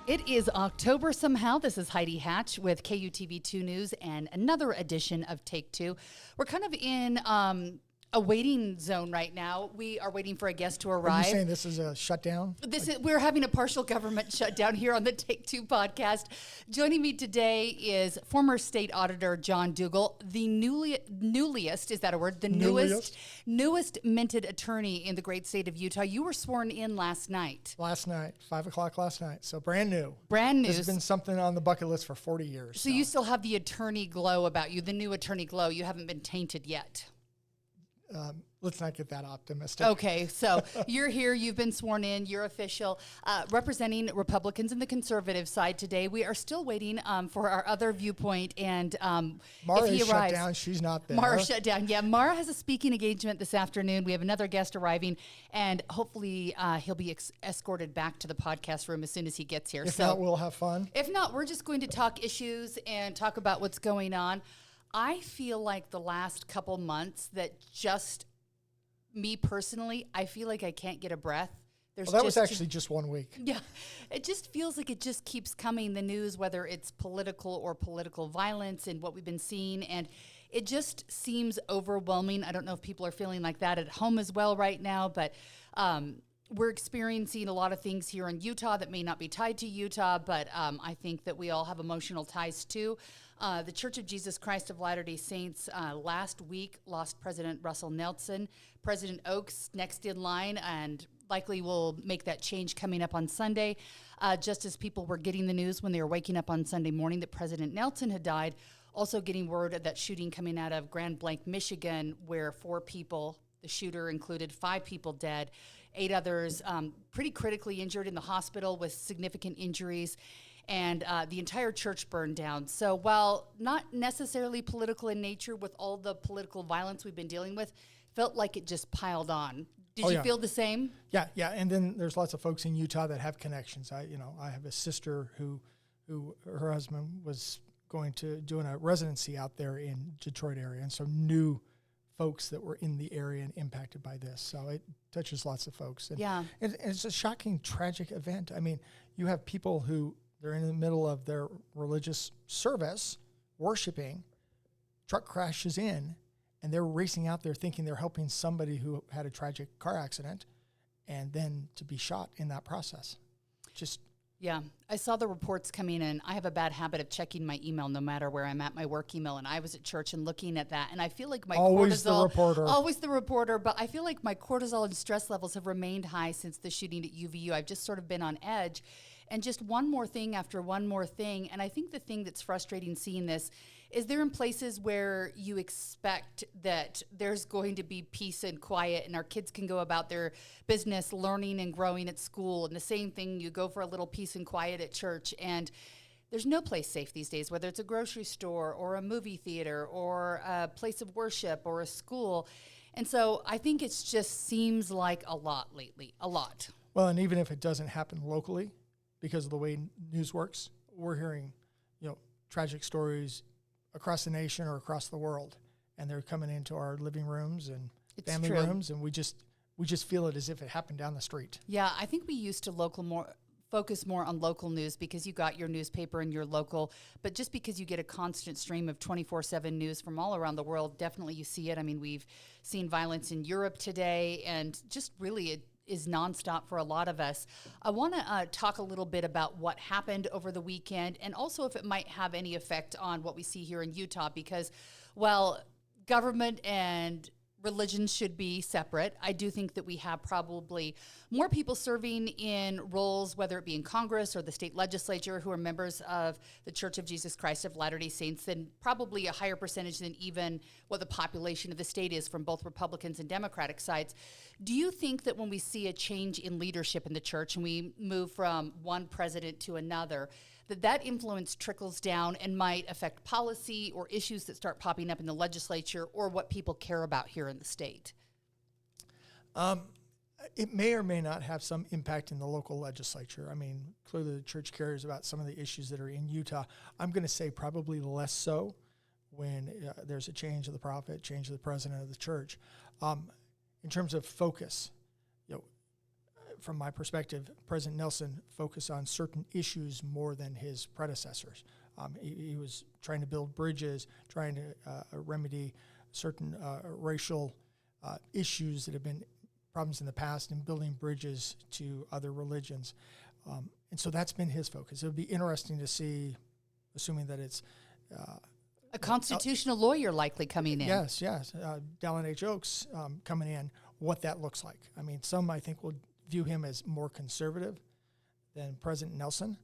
It is October somehow. This is Heidi Hatch with KUTV 2 News and another edition of Take Two. We're kind of in a waiting zone right now. We are waiting for a guest to arrive. Are you saying this is a shutdown? We're having a partial government shutdown here on the Take Two podcast. Joining me today is former state auditor John Dougal, the newest, is that a word? The newest minted attorney in the great state of Utah. You were sworn in last night. 5 o'clock last night. So brand new. Brand new. This has been something on the bucket list for 40 years. So you still have the attorney glow about you, the new attorney glow. You haven't been tainted yet. Let's not get that optimistic. Okay, so you're here, you've been sworn in, you're official, representing Republicans and the conservative side today. We are still waiting for our other viewpoint, and Mara if he is arrives, shut down, she's not there. Mara shut down, yeah. Mara has a speaking engagement this afternoon. We have another guest arriving, and hopefully he'll be escorted back to the podcast room as soon as he gets here. If not, we'll have fun. If not, we're just going to talk issues and talk about what's going on. I feel like the last couple months that just me personally, I feel like I can't get a breath. That was actually just 1 week. Yeah, it just feels like it just keeps coming, the news, whether it's political or political violence and what we've been seeing. And it just seems overwhelming. I don't know if people are feeling like that at home as well right now, but we're experiencing a lot of things here in Utah that may not be tied to Utah, but I think that we all have emotional ties too. The Church of Jesus Christ of Latter-day Saints last week lost President Russell Nelson. President Oaks next in line, and likely will make that change coming up on Sunday. Just as people were getting the news when they were waking up on Sunday morning that President Nelson had died, also getting word of that shooting coming out of Grand Blanc, Michigan, where 4 people, the shooter included 5 people dead, 8 others pretty critically injured in the hospital with significant injuries, and the entire church burned down. So while not necessarily political in nature, with all the political violence we've been dealing with, felt like it just piled on. Did you feel the same? Yeah. And then there's lots of folks in Utah that have connections. I have a sister who her husband was doing a residency out there in Detroit area, and so knew folks that were in the area and impacted by this. So it touches lots of folks. And it's a shocking, tragic event. I mean, you have people who they're in the middle of their religious service, worshiping, truck crashes in, and they're racing out there thinking they're helping somebody who had a tragic car accident, and then to be shot in that process. Yeah, I saw the reports coming in. I have a bad habit of checking my email no matter where I'm at, my work email, and I was at church and looking at that, and I feel like my always the reporter, but I feel like my cortisol and stress levels have remained high since the shooting at UVU. I've just sort of been on edge, and just one more thing after one more thing, and I think the thing that's frustrating seeing this is they're in places where you expect that there's going to be peace and quiet and our kids can go about their business, learning and growing at school. And the same thing, you go for a little peace and quiet at church. And there's no place safe these days, whether it's a grocery store or a movie theater or a place of worship or a school. And so I think it just seems like a lot lately, a lot. Well, and even if it doesn't happen locally, because of the way news works, we're hearing, tragic stories across the nation or across the world, and they're coming into our living rooms and family rooms, and we just feel it as if it happened down the street. Yeah, I think we used to focus more on local news because you got your newspaper and your local, but just because you get a constant stream of 24/7 news from all around the world, definitely you see it. I mean, we've seen violence in Europe today, and just really it is nonstop for a lot of us. I want to talk a little bit about what happened over the weekend, and also if it might have any effect on what we see here in Utah, because while government and religion should be separate, I do think that we have probably more people serving in roles, whether it be in Congress or the state legislature, who are members of the Church of Jesus Christ of Latter-day Saints, than probably a higher percentage than even what the population of the state is from both Republicans and Democratic sides. Do you think that when we see a change in leadership in the church and we move from one president to another, that influence trickles down and might affect policy or issues that start popping up in the legislature or what people care about here in the state? It may or may not have some impact in the local legislature. I mean, clearly the church cares about some of the issues that are in Utah. I'm going to say probably less so when there's a change of the prophet, change of the president of the church. In terms of focus, from my perspective, President Nelson focused on certain issues more than his predecessors. He was trying to build bridges, trying to remedy certain racial issues that have been problems in the past, and building bridges to other religions. And so that's been his focus. It would be interesting to see, assuming that it's a constitutional lawyer likely coming in. Yes. Dallin H. Oaks coming in, what that looks like. I mean, some I think will view him as more conservative than President Nelson,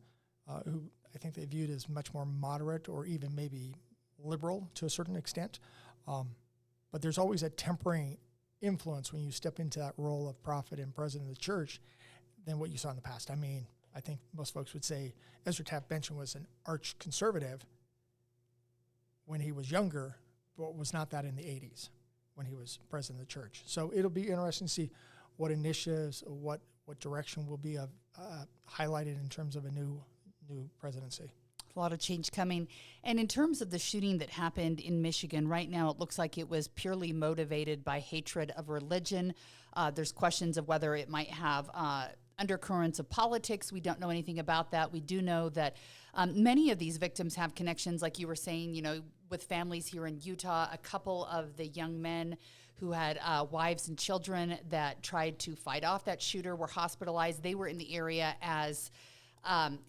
who I think they viewed as much more moderate or even maybe liberal to a certain extent. But there's always a tempering influence when you step into that role of prophet and president of the church than what you saw in the past. I mean, I think most folks would say Ezra Taft Benson was an arch conservative when he was younger, but was not that in the 80s when he was president of the church. So it'll be interesting to see what initiatives, what direction will be highlighted in terms of a new presidency. A lot of change coming. And in terms of the shooting that happened in Michigan, right now it looks like it was purely motivated by hatred of religion. There's questions of whether it might have undercurrents of politics. We don't know anything about that. We do know that many of these victims have connections, like you were saying, with families here in Utah. A couple of the young men who had wives and children that tried to fight off that shooter were hospitalized. They were in the area as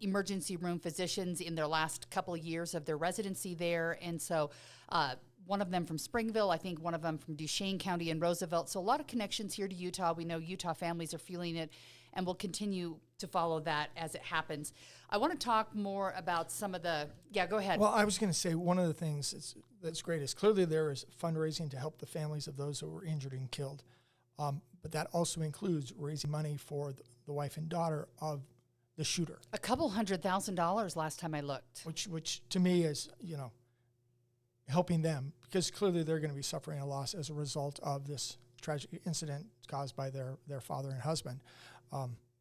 emergency room physicians in their last couple of years of their residency there. And so one of them from Springville, I think one of them from Duchesne County and Roosevelt. So a lot of connections here to Utah. We know Utah families are feeling it, and we'll continue to follow that as it happens. I want to talk more about some of the, go ahead. Well, I was going to say one of the things that's great is clearly there is fundraising to help the families of those who were injured and killed. But that also includes raising money for the wife and daughter of the shooter. A couple $100,000 last time I looked. Which to me is, helping them, because clearly they're going to be suffering a loss as a result of this tragic incident caused by their father and husband.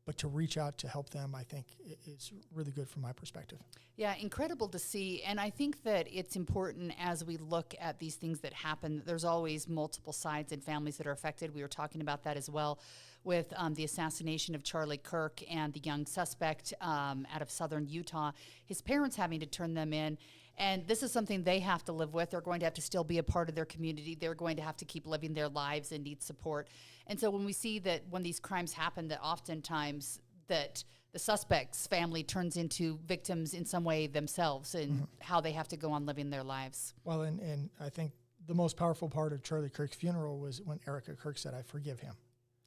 But to reach out to help them, I think is really good from my perspective. Yeah, incredible to see. And I think that it's important as we look at these things that happen, there's always multiple sides and families that are affected. We were talking about that as well with the assassination of Charlie Kirk and the young suspect out of southern Utah, his parents having to turn them in. And this is something they have to live with. They're going to have to still be a part of their community. They're going to have to keep living their lives and need support. And so when we see that when these crimes happen, that oftentimes that the suspect's family turns into victims in some way themselves and how they have to go on living their lives. Well, and I think the most powerful part of Charlie Kirk's funeral was when Erica Kirk said, "I forgive him."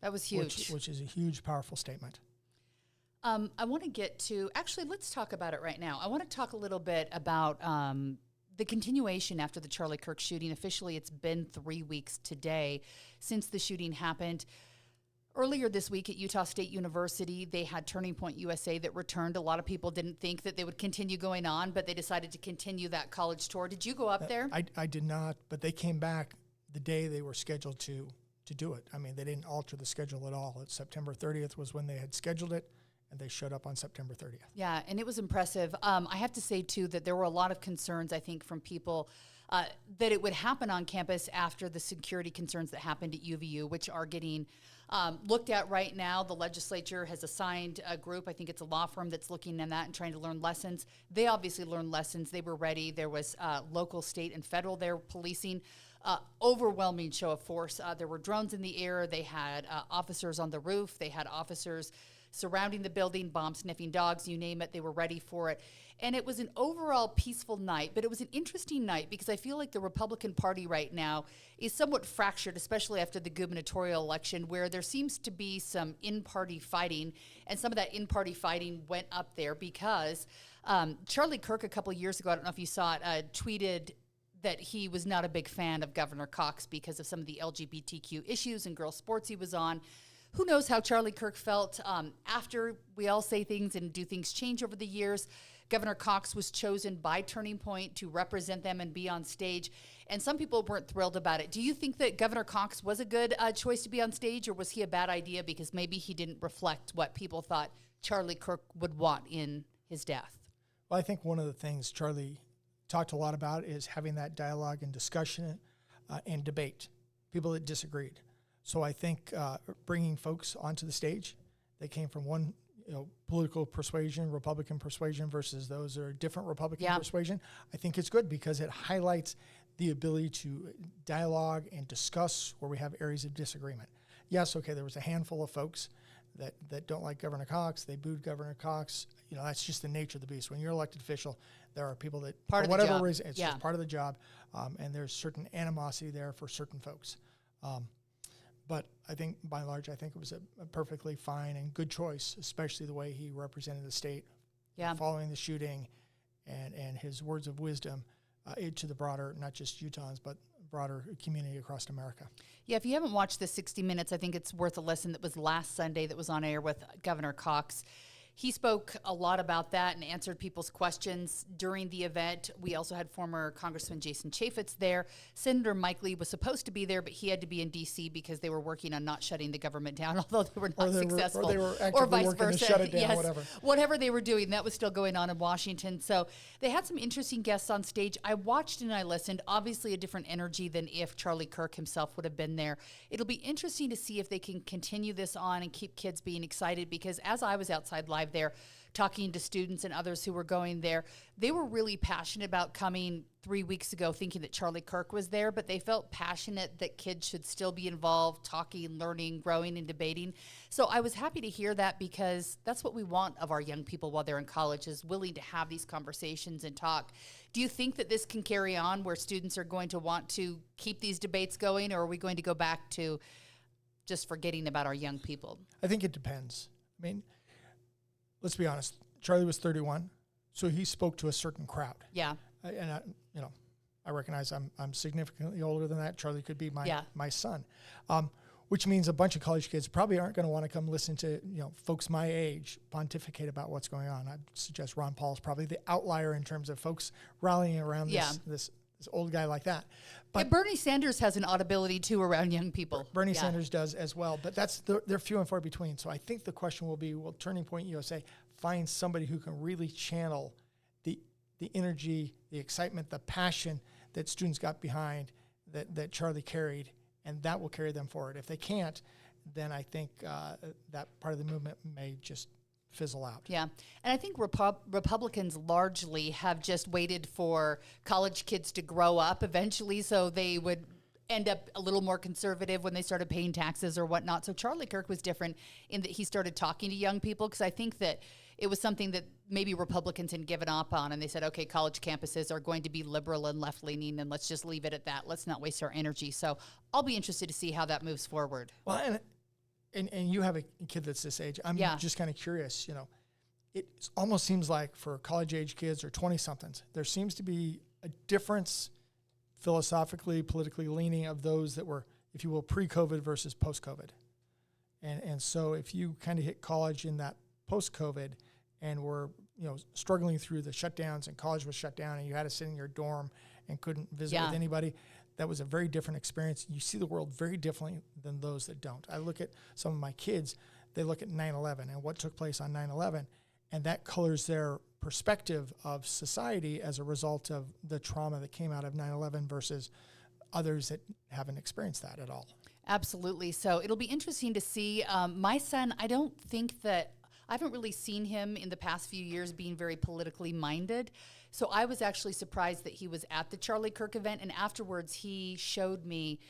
That was huge. Which is a huge, powerful statement. I want to get to, actually, let's talk about it right now. I want to talk a little bit about the continuation after the Charlie Kirk shooting. Officially, it's been 3 weeks today since the shooting happened. Earlier this week at Utah State University, they had Turning Point USA that returned. A lot of people didn't think that they would continue going on, but they decided to continue that college tour. Did you go up there? I did not, but they came back the day they were scheduled to do it. I mean, they didn't alter the schedule at all. September 30th was when they had scheduled it, and they showed up on September 30th. Yeah, and it was impressive. I have to say, too, that there were a lot of concerns, I think, from people that it would happen on campus after the security concerns that happened at UVU, which are getting looked at right now. The legislature has assigned a group, I think it's a law firm, that's looking at that and trying to learn lessons. They obviously learned lessons. They were ready. There was local, state, and federal there policing. Overwhelming show of force. There were drones in the air. They had officers on the roof. They had officers surrounding the building, bomb-sniffing dogs, you name it. They were ready for it. And it was an overall peaceful night, but it was an interesting night because I feel like the Republican Party right now is somewhat fractured, especially after the gubernatorial election, where there seems to be some in-party fighting, and some of that in-party fighting went up there because Charlie Kirk a couple years ago, I don't know if you saw it, tweeted that he was not a big fan of Governor Cox because of some of the LGBTQ issues and girls' sports he was on. Who knows how Charlie Kirk felt after we all say things and do things change over the years. Governor Cox was chosen by Turning Point to represent them and be on stage, and some people weren't thrilled about it. Do you think that Governor Cox was a good choice to be on stage, or was he a bad idea because maybe he didn't reflect what people thought Charlie Kirk would want in his death? Well, I think one of the things Charlie talked a lot about is having that dialogue and discussion and debate, people that disagreed. So I think bringing folks onto the stage they came from one political persuasion, Republican persuasion, versus those that are different Republican persuasion. I think it's good because it highlights the ability to dialogue and discuss where we have areas of disagreement. Yes, okay, there was a handful of folks that don't like Governor Cox. They booed Governor Cox. That's just the nature of the beast. When you're an elected official, there are people that, for whatever reason, it's just part of the job, and there's certain animosity there for certain folks. But I think, by and large, I think it was a perfectly fine and good choice, especially the way he represented the state following the shooting and his words of wisdom to the broader, not just Utahns, but broader community across America. Yeah, if you haven't watched the 60 Minutes, I think it's worth a listen. That was last Sunday that was on air with Governor Cox. He spoke a lot about that and answered people's questions during the event. We also had former Congressman Jason Chaffetz there. Senator Mike Lee was supposed to be there, but he had to be in D.C. because they were working on not shutting the government down, although they were not successful. Or they were actively vice working versa. to shut it down, yes, whatever they were doing, that was still going on in Washington. So they had some interesting guests on stage. I watched and I listened. Obviously a different energy than if Charlie Kirk himself would have been there. It'll be interesting to see if they can continue this on and keep kids being excited, because as I was outside live there, talking to students and others who were going there, they were really passionate about coming 3 weeks ago thinking that Charlie Kirk was there, but they felt passionate that kids should still be involved, talking, learning, growing, and debating. So I was happy to hear that, because that's what we want of our young people while they're in college, is willing to have these conversations and talk. Do you think that this can carry on where students are going to want to keep these debates going, or are we going to go back to just forgetting about our young people? I think it depends. I mean, let's be honest. Charlie was 31, so he spoke to a certain crowd. Yeah. I recognize I'm significantly older than that. Charlie could be my son, which means a bunch of college kids probably aren't going to want to come listen to folks my age pontificate about what's going on. I'd suggest Ron Paul is probably the outlier in terms of folks rallying around this old guy like that. But Bernie Sanders has an audibility too around young people. Bernie Sanders does as well, but they're few and far between. So I think the question will be, will Turning Point USA find somebody who can really channel the energy, the excitement, the passion that students got behind that Charlie carried, and that will carry them forward. If they can't, then I think that part of the movement may just fizzle out. Yeah. And I think Republicans largely have just waited for college kids to grow up eventually so they would end up a little more conservative when they started paying taxes or whatnot. So Charlie Kirk was different in that he started talking to young people, because I think that it was something that maybe Republicans had given up on, and they said, okay, college campuses are going to be liberal and left-leaning, and let's just leave it at that. Let's not waste our energy. So I'll be interested to see how that moves forward. Well, and you have a kid that's this age. I'm just kind of curious, it almost seems like for college-age kids or 20-somethings, there seems to be a difference philosophically, politically leaning of those that were, if you will, pre-COVID versus post-COVID. And so if you kind of hit college in that post-COVID and were, struggling through the shutdowns and college was shut down and you had to sit in your dorm and couldn't visit with anybody, that was a very different experience. You see the world very differently than those that don't. I look at some of my kids, they look at 9/11 and what took place on 9/11, and that colors their perspective of society as a result of the trauma that came out of 9/11 versus others that haven't experienced that at all. Absolutely. So it'll be interesting to see. My son, I haven't really seen him in the past few years being very politically minded. So I was actually surprised that he was at the Charlie Kirk event, and afterwards he showed me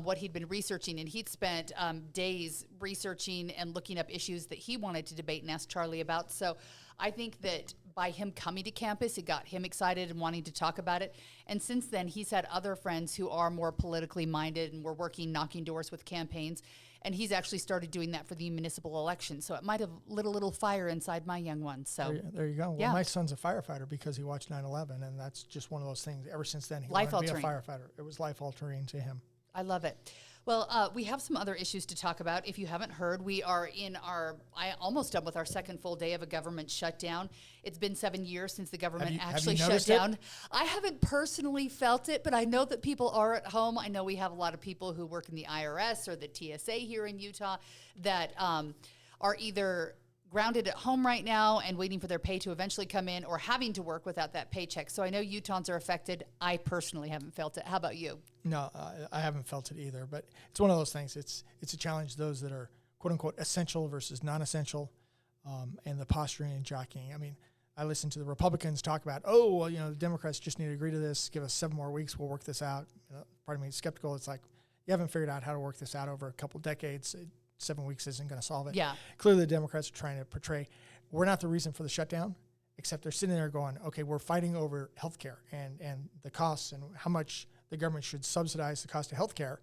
what he'd been researching, and he'd spent days researching and looking up issues that he wanted to debate and ask Charlie about. So I think that by him coming to campus, it got him excited and wanting to talk about it. And since then, he's had other friends who are more politically minded and were working, knocking doors with campaigns. And he's actually started doing that for the municipal election. So it might have lit a little fire inside my young one. So there you go. Well, my son's a firefighter because he watched 9/11, and that's just one of those things. Ever since then, he wanted to be a firefighter. It was life-altering to him. I love it. Well, we have some other issues to talk about. If you haven't heard, we are I almost done with our second full day of a government shutdown. It's been 7 years since the government actually shut down. I haven't personally felt it, but I know that people are at home. I know we have a lot of people who work in the IRS or the TSA here in Utah that are either grounded at home right now and waiting for their pay to eventually come in, or having to work without that paycheck. So I know Utahns are affected. I personally haven't felt it. How about you? No, I haven't felt it either, but it's one of those things. It's a challenge. Those that are quote unquote essential versus non-essential, and the posturing and jockeying. I mean, I listen to the Republicans talk about, oh, well, the Democrats just need to agree to this. Give us 7 more weeks. We'll work this out. Part of me is skeptical. It's like, you haven't figured out how to work this out over a couple decades. 7 weeks isn't going to solve it. Yeah. Clearly, the Democrats are trying to portray, we're not the reason for the shutdown, except they're sitting there going, okay, we're fighting over health care and the costs and how much the government should subsidize the cost of health care.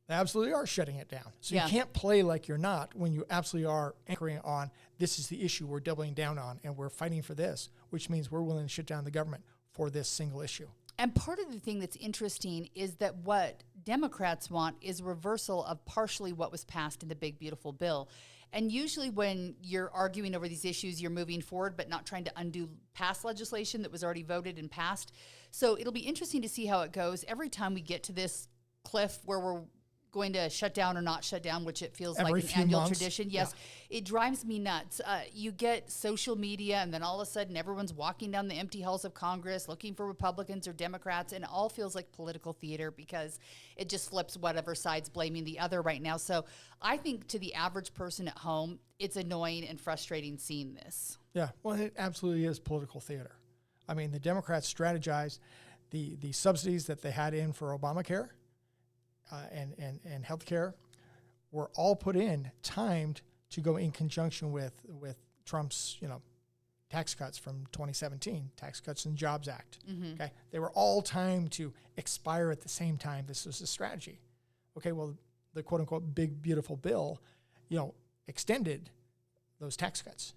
They absolutely are shutting it down. So you can't play like you're not when you absolutely are anchoring on, this is the issue we're doubling down on, and we're fighting for this, which means we're willing to shut down the government for this single issue. And part of the thing that's interesting is that what Democrats want is reversal of partially what was passed in the big, beautiful bill. And usually when you're arguing over these issues, you're moving forward, but not trying to undo past legislation that was already voted and passed. So it'll be interesting to see how it goes. Every time we get to this cliff where we're going to shut down or not shut down, which it feels Every like an annual months. tradition. Yes, it drives me nuts. You get social media, and then all of a sudden everyone's walking down the empty halls of Congress looking for Republicans or Democrats, and it all feels like political theater because it just flips whatever side's blaming the other right now. So I think to the average person at home, it's annoying and frustrating seeing this. Yeah, well, it absolutely is political theater. I mean, the Democrats strategized the subsidies that they had in for Obamacare and health care were all put in, timed to go in conjunction with Trump's, tax cuts from 2017, Tax Cuts and Jobs Act. Mm-hmm. Okay, they were all timed to expire at the same time. This was a strategy. Okay, well, the quote unquote big beautiful bill, extended those tax cuts,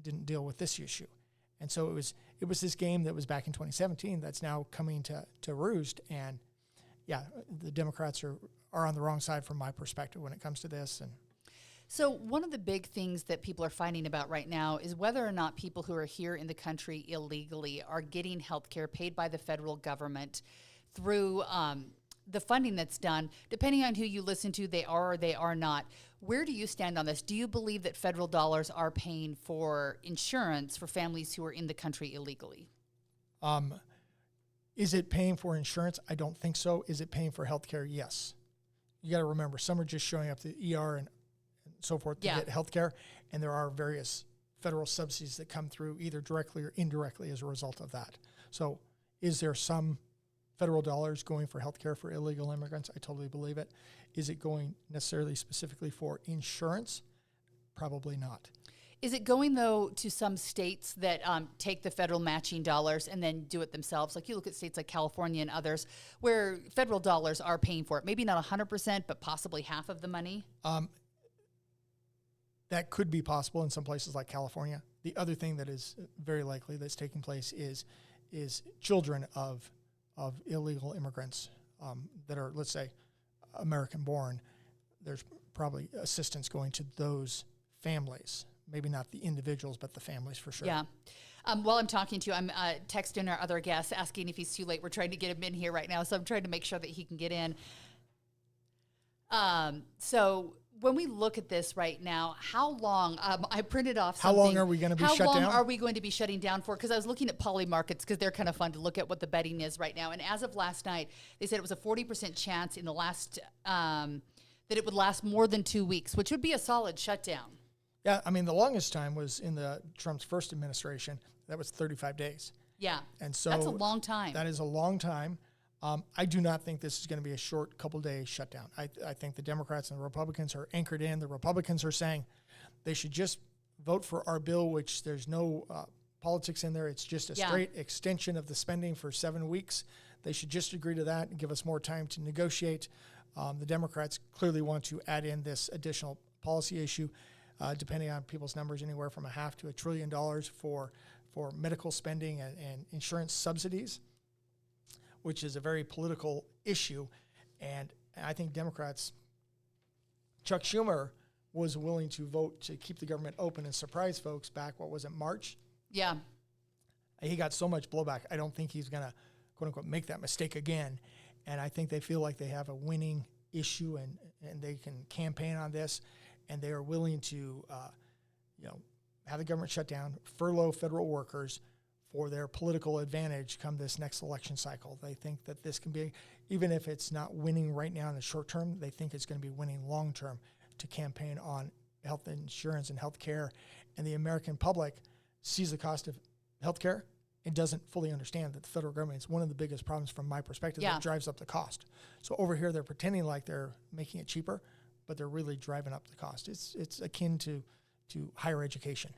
didn't deal with this issue, and so it was this game that was back in 2017 that's now coming to roost. And yeah, the Democrats are on the wrong side from my perspective when it comes to this. And so one of the big things that people are fighting about right now is whether or not people who are here in the country illegally are getting health care paid by the federal government through the funding that's done. Depending on who you listen to, they are or they are not. Where do you stand on this? Do you believe that federal dollars are paying for insurance for families who are in the country illegally? Is it paying for insurance? I don't think so. Is it paying for health care? Yes. You got to remember, some are just showing up to the ER and so forth to get health care, and there are various federal subsidies that come through either directly or indirectly as a result of that. So is there some federal dollars going for health care for illegal immigrants? I totally believe it. Is it going necessarily specifically for insurance? Probably not. Is it going, though, to some states that take the federal matching dollars and then do it themselves? Like you look at states like California and others where federal dollars are paying for it. Maybe not 100%, but possibly half of the money? That could be possible in some places like California. The other thing that is very likely that's taking place is children of illegal immigrants that are, let's say, American-born. There's probably assistance going to those families. Maybe not the individuals, but the families for sure. Yeah. While I'm talking to you, I'm texting our other guest asking if he's too late. We're trying to get him in here right now, so I'm trying to make sure that he can get in. So when we look at this right now, how long, I printed off something. How long are we going to be shut down? How long are we going to be shutting down for? Because I was looking at poly markets because they're kind of fun to look at what the betting is right now. And as of last night, they said it was a 40% chance in the last, that it would last more than 2 weeks, which would be a solid shutdown. Yeah, I mean, the longest time was in Trump's first administration. That was 35 days. Yeah, and so that's a long time. That is a long time. I do not think this is going to be a short couple-day shutdown. I think the Democrats and the Republicans are anchored in. The Republicans are saying they should just vote for our bill, which there's no politics in there. It's just a straight extension of the spending for 7 weeks. They should just agree to that and give us more time to negotiate. The Democrats clearly want to add in this additional policy issue. Depending on people's numbers, anywhere from $500 to $1 trillion for medical spending and insurance subsidies, which is a very political issue. And I think Democrats, Chuck Schumer was willing to vote to keep the government open and surprise folks back, what was it, March? Yeah. He got so much blowback. I don't think he's going to, quote unquote, make that mistake again. And I think they feel like they have a winning issue and they can campaign on this. And they are willing to, have the government shut down, furlough federal workers for their political advantage come this next election cycle. They think that this can be, even if it's not winning right now in the short term, they think it's going to be winning long term. to campaign on health insurance and health care, and the American public sees the cost of health care and doesn't fully understand that the federal government is one of the biggest problems from my perspective that drives up the cost. So over here, they're pretending like they're making it cheaper, but they're really driving up the cost. It's akin to higher education.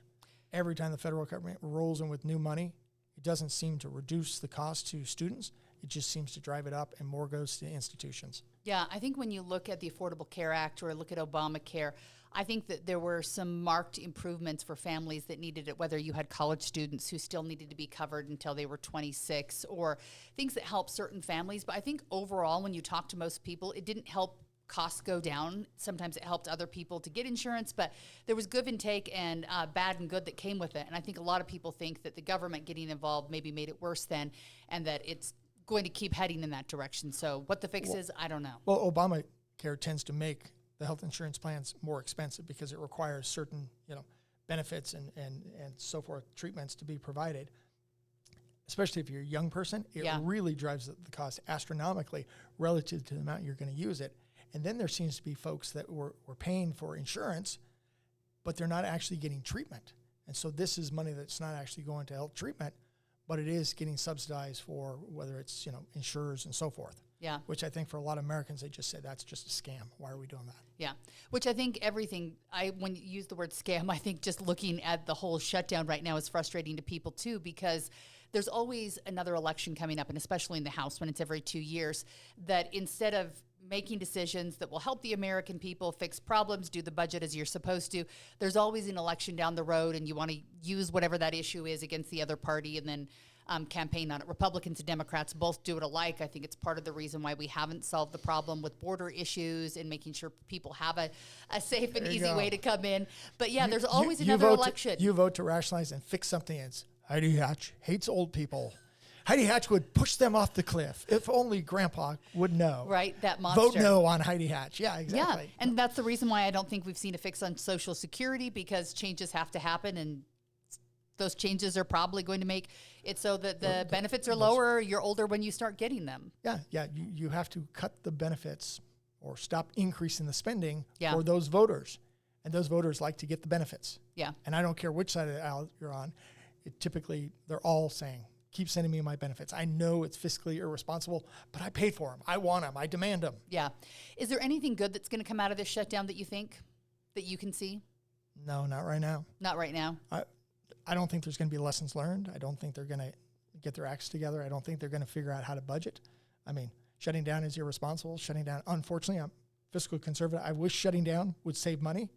Every time the federal government rolls in with new money, it doesn't seem to reduce the cost to students. It just seems to drive it up, and more goes to institutions. Yeah, I think when you look at the Affordable Care Act or look at Obamacare, I think that there were some marked improvements for families that needed it, whether you had college students who still needed to be covered until they were 26, or things that help certain families. But I think overall, when you talk to most people, it didn't help costs go down. Sometimes it helped other people to get insurance, but there was give and take and bad and good that came with it. And I think a lot of people think that the government getting involved maybe made it worse then, and that it's going to keep heading in that direction. So what the fix is, I don't know. Well, Obamacare tends to make the health insurance plans more expensive because it requires certain, benefits and so forth, treatments to be provided. Especially if you're a young person, it really drives the cost astronomically relative to the amount you're going to use it. And then there seems to be folks that were paying for insurance, but they're not actually getting treatment. And so this is money that's not actually going to health treatment, but it is getting subsidized for whether it's, insurers and so forth. Yeah. Which I think for a lot of Americans, they just say that's just a scam. Why are we doing that? Yeah. Which I think when you use the word scam, I think just looking at the whole shutdown right now is frustrating to people too, because there's always another election coming up, and especially in the House when it's every 2 years, that instead of making decisions that will help the American people fix problems, do the budget as you're supposed to, there's always an election down the road, and you want to use whatever that issue is against the other party and then campaign on it. Republicans and Democrats both do it alike. I think it's part of the reason why we haven't solved the problem with border issues and making sure people have a safe and easy way to come in. But there's always another election. You vote to rationalize and fix something. It's Heidi Hatch hates old people. Heidi Hatch would push them off the cliff. If only Grandpa would know. Right, that monster. Vote no on Heidi Hatch. Yeah, exactly. Yeah, and that's the reason why I don't think we've seen a fix on Social Security, because changes have to happen, and those changes are probably going to make it so that the benefits are lower. You're older when you start getting them. Yeah. You have to cut the benefits or stop increasing the spending Yeah. for those voters. And those voters like to get the benefits. Yeah. And I don't care which side of the aisle you're on. Typically, they're all saying, keep sending me my benefits. I know it's fiscally irresponsible, but I paid for them. I want them. I demand them. Yeah. Is there anything good that's going to come out of this shutdown that you think, that you can see? No, not right now. Not right now. I don't think there's going to be lessons learned. I don't think they're going to get their acts together. I don't think they're going to figure out how to budget. I mean, shutting down is irresponsible. Shutting down, unfortunately, I'm fiscally conservative. I wish shutting down would save money.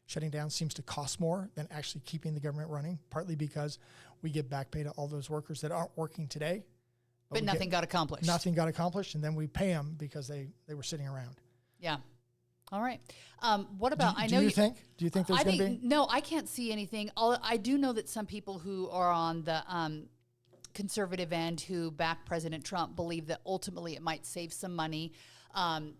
Shutting down seems to cost more than actually keeping the government running, partly because we give back pay to all those workers that aren't working today. But nothing got accomplished. Nothing got accomplished, and then we pay them because they were sitting around. Yeah. All right. What about, do you think there's going to be? No, I can't see anything. I do know that some people who are on the conservative end who back President Trump believe that ultimately it might save some money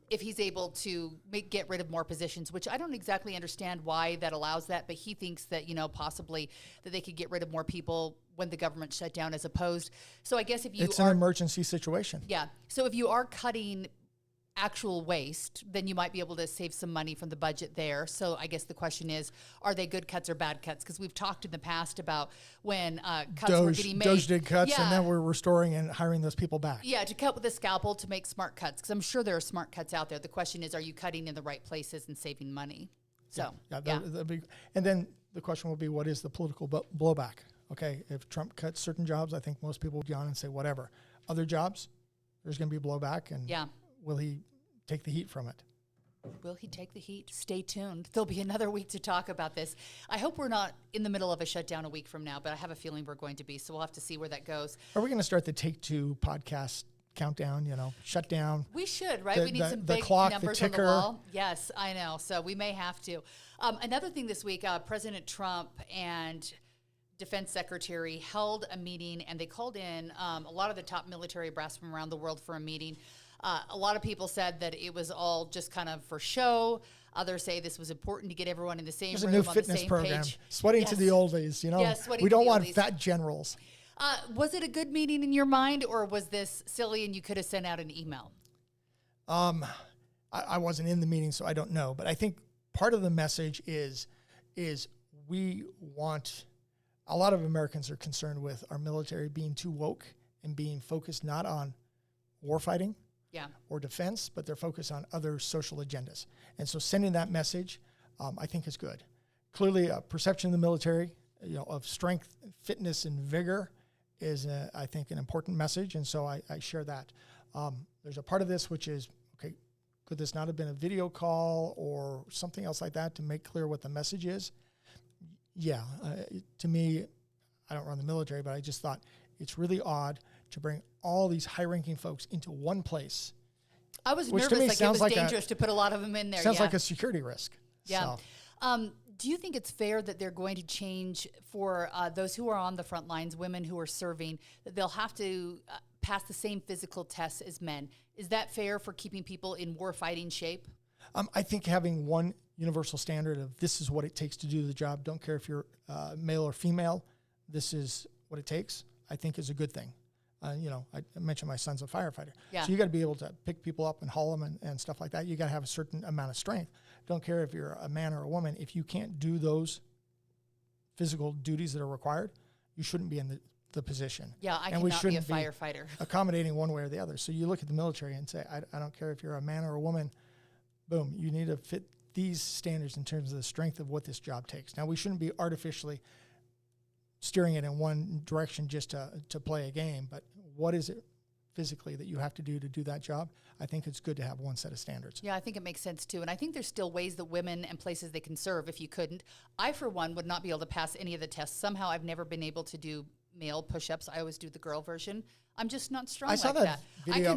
if he's able to get rid of more positions, which I don't exactly understand why that allows that, but he thinks that, possibly that they could get rid of more people when the government shut down as opposed. So I guess it's an emergency situation. Yeah. So if you are cutting actual waste, then you might be able to save some money from the budget there. So I guess the question is, are they good cuts or bad cuts? Because we've talked in the past about when cuts were getting made. Doge did cuts, and then we're restoring and hiring those people back. Yeah, to cut with a scalpel to make smart cuts, because I'm sure there are smart cuts out there. The question is, are you cutting in the right places and saving money? So, and then the question will be, what is the political blowback? Okay, if Trump cuts certain jobs, I think most people will be on and say whatever. Other jobs, there's going to be blowback, and will he take the heat from it? Will he take the heat? Stay tuned. There'll be another week to talk about this. I hope we're not in the middle of a shutdown a week from now, but I have a feeling we're going to be, so we'll have to see where that goes. Are we going to start the Take Two podcast countdown, shut down? We should, right? We need some big clock, numbers the on the wall. Yes, I know. So we may have to. Another thing this week, President Trump and Defense Secretary held a meeting, and they called in a lot of the top military brass from around the world for a meeting. A lot of people said that it was all just kind of for show. Others say this was important to get everyone in the same room, a new on fitness the same program. page. Sweating to the oldies, Yes, we don't want fat generals. Was it a good meeting in your mind, or was this silly and you could have sent out an email? I wasn't in the meeting, so I don't know. But I think part of the message is we want, a lot of Americans are concerned with our military being too woke and being focused not on warfighting or defense, but they're focused on other social agendas. And so sending that message, I think is good. Clearly, a perception of the military, of strength, fitness, and vigor is, I think, an important message. And so I share that. There's a part of this which is, okay, could this not have been a video call or something else like that to make clear what the message is? Yeah. To me, I don't run the military, but I just thought it's really odd to bring all these high-ranking folks into one place. I was nervous, like it was dangerous to put a lot of them in there. Sounds like a security risk. Yeah. So. Do you think it's fair that they're going to change for those who are on the front lines, women who are serving, that they'll have to pass the same physical tests as men? Is that fair for keeping people in war-fighting shape? I think having one universal standard of this is what it takes to do the job, don't care if you're male or female, this is what it takes, I think is a good thing. I mentioned my son's a firefighter. Yeah. So you got to be able to pick people up and haul them and stuff like that. You got to have a certain amount of strength. Don't care if you're a man or a woman. If you can't do those physical duties that are required, you shouldn't be in the position. Yeah, I cannot be a firefighter. Accommodating one way or the other. So you look at the military and say, I don't care if you're a man or a woman. Boom, you need to fit these standards in terms of the strength of what this job takes. Now, we shouldn't be artificially steering it in one direction just to play a game, but what is it physically that you have to do that job? I think it's good to have one set of standards. Yeah, I think it makes sense too. And I think there's still ways that women and places they can serve if you couldn't. I, for one, would not be able to pass any of the tests. Somehow I've never been able to do male push-ups. I always do the girl version. I'm just not strong like that.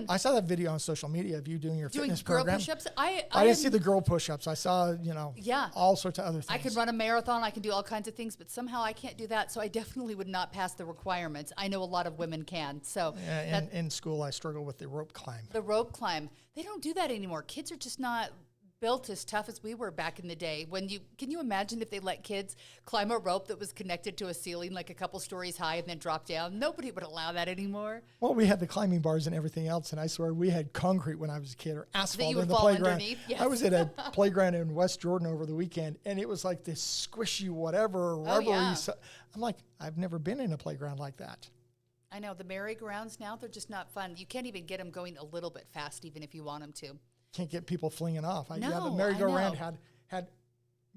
I saw that video on social media of you doing your fitness program. Doing girl push-ups? I didn't see the girl push-ups. I saw, all sorts of other things. I could run a marathon. I can do all kinds of things, but somehow I can't do that. So I definitely would not pass the requirements. I know a lot of women can. So in school, I struggle with the rope climb. The rope climb. They don't do that anymore. Kids are just not built as tough as we were back in the day. Can you imagine if they let kids climb a rope that was connected to a ceiling like a couple stories high and then drop down? Nobody would allow that anymore. Well, we had the climbing bars and everything else, and I swear we had concrete when I was a kid, or asphalt in the playground. Yes. I was at a playground in West Jordan over the weekend, and it was like this squishy whatever, rubbery. I'm like, I've never been in a playground like that. I know. The merry-go-rounds now, they're just not fun. You can't even get them going a little bit fast, even if you want them to. Can't get people flinging off. The merry-go-round had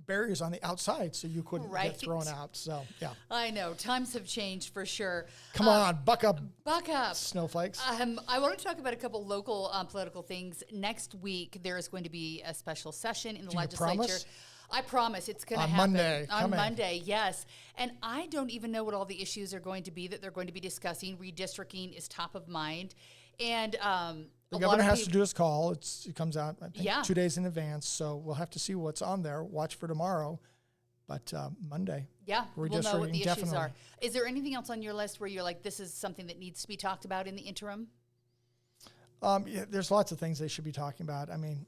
barriers on the outside, so you couldn't get thrown out. So, yeah. I know. Times have changed for sure. Come on, buck up. Buck up. Snowflakes. I want to talk about a couple local political things. Next week, there is going to be a special session in the legislature. Promise? I promise it's going to happen. On Monday, yes. And I don't even know what all the issues are going to be that they're going to be discussing. Redistricting is top of mind. And the governor has to do his call. It comes out, I think, 2 days in advance. So we'll have to see what's on there. Watch for tomorrow. But Monday. Yeah, we'll know what the issues are. Is there anything else on your list where you're like, this is something that needs to be talked about in the interim? There's lots of things they should be talking about. I mean,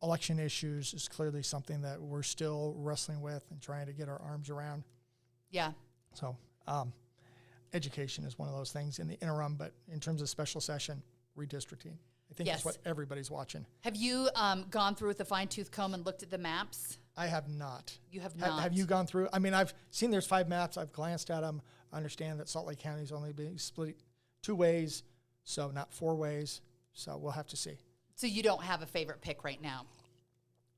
election issues is clearly something that we're still wrestling with and trying to get our arms around. Yeah. So education is one of those things in the interim, but in terms of special session, redistricting, I think that's what everybody's watching. Have you gone through with a fine-tooth comb and looked at the maps? I have not. You have not? Have you gone through? I mean, I've seen there's 5 maps. I've glanced at them. I understand that Salt Lake County is only being split 2 ways, so not 4 ways. So we'll have to see. So you don't have a favorite pick right now?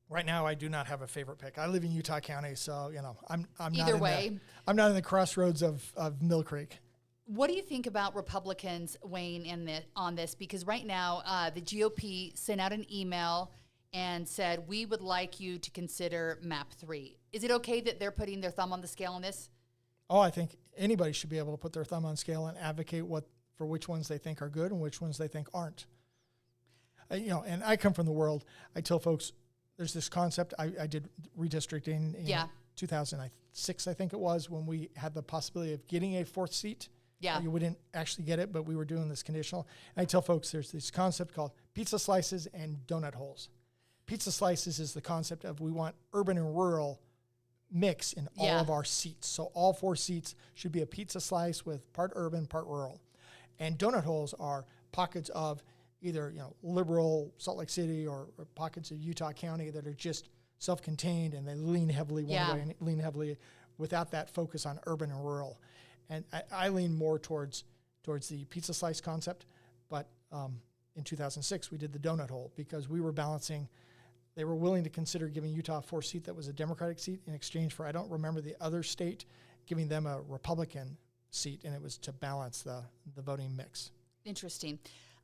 Right now, I do not have a favorite pick. I live in Utah County, so I'm either way. I'm not in the crossroads of Mill Creek. What do you think about Republicans weighing in on this? Because right now, the GOP sent out an email and said, we would like you to consider MAP 3. Is it okay that they're putting their thumb on the scale on this? Oh, I think anybody should be able to put their thumb on the scale and advocate for which ones they think are good and which ones they think aren't. And I come from the world. I tell folks, there's this concept. I did redistricting in 2006, I think it was, when we had the possibility of getting a 4th seat. Yeah. We didn't actually get it, but we were doing this conditional. And I tell folks there's this concept called pizza slices and donut holes. Pizza slices is the concept of we want urban and rural mix in all of our seats. So all 4 seats should be a pizza slice with part urban, part rural. And donut holes are pockets of either liberal Salt Lake City or pockets of Utah County that are just self-contained, and they lean heavily one Yeah. way and lean heavily without that focus on urban and rural. And I lean more towards the pizza slice concept, but in 2006 we did the donut hole because we were balancing. They were willing to consider giving Utah a 4th seat that was a Democratic seat in exchange for, I don't remember the other state, giving them a Republican seat, and it was to balance the voting mix. Interesting.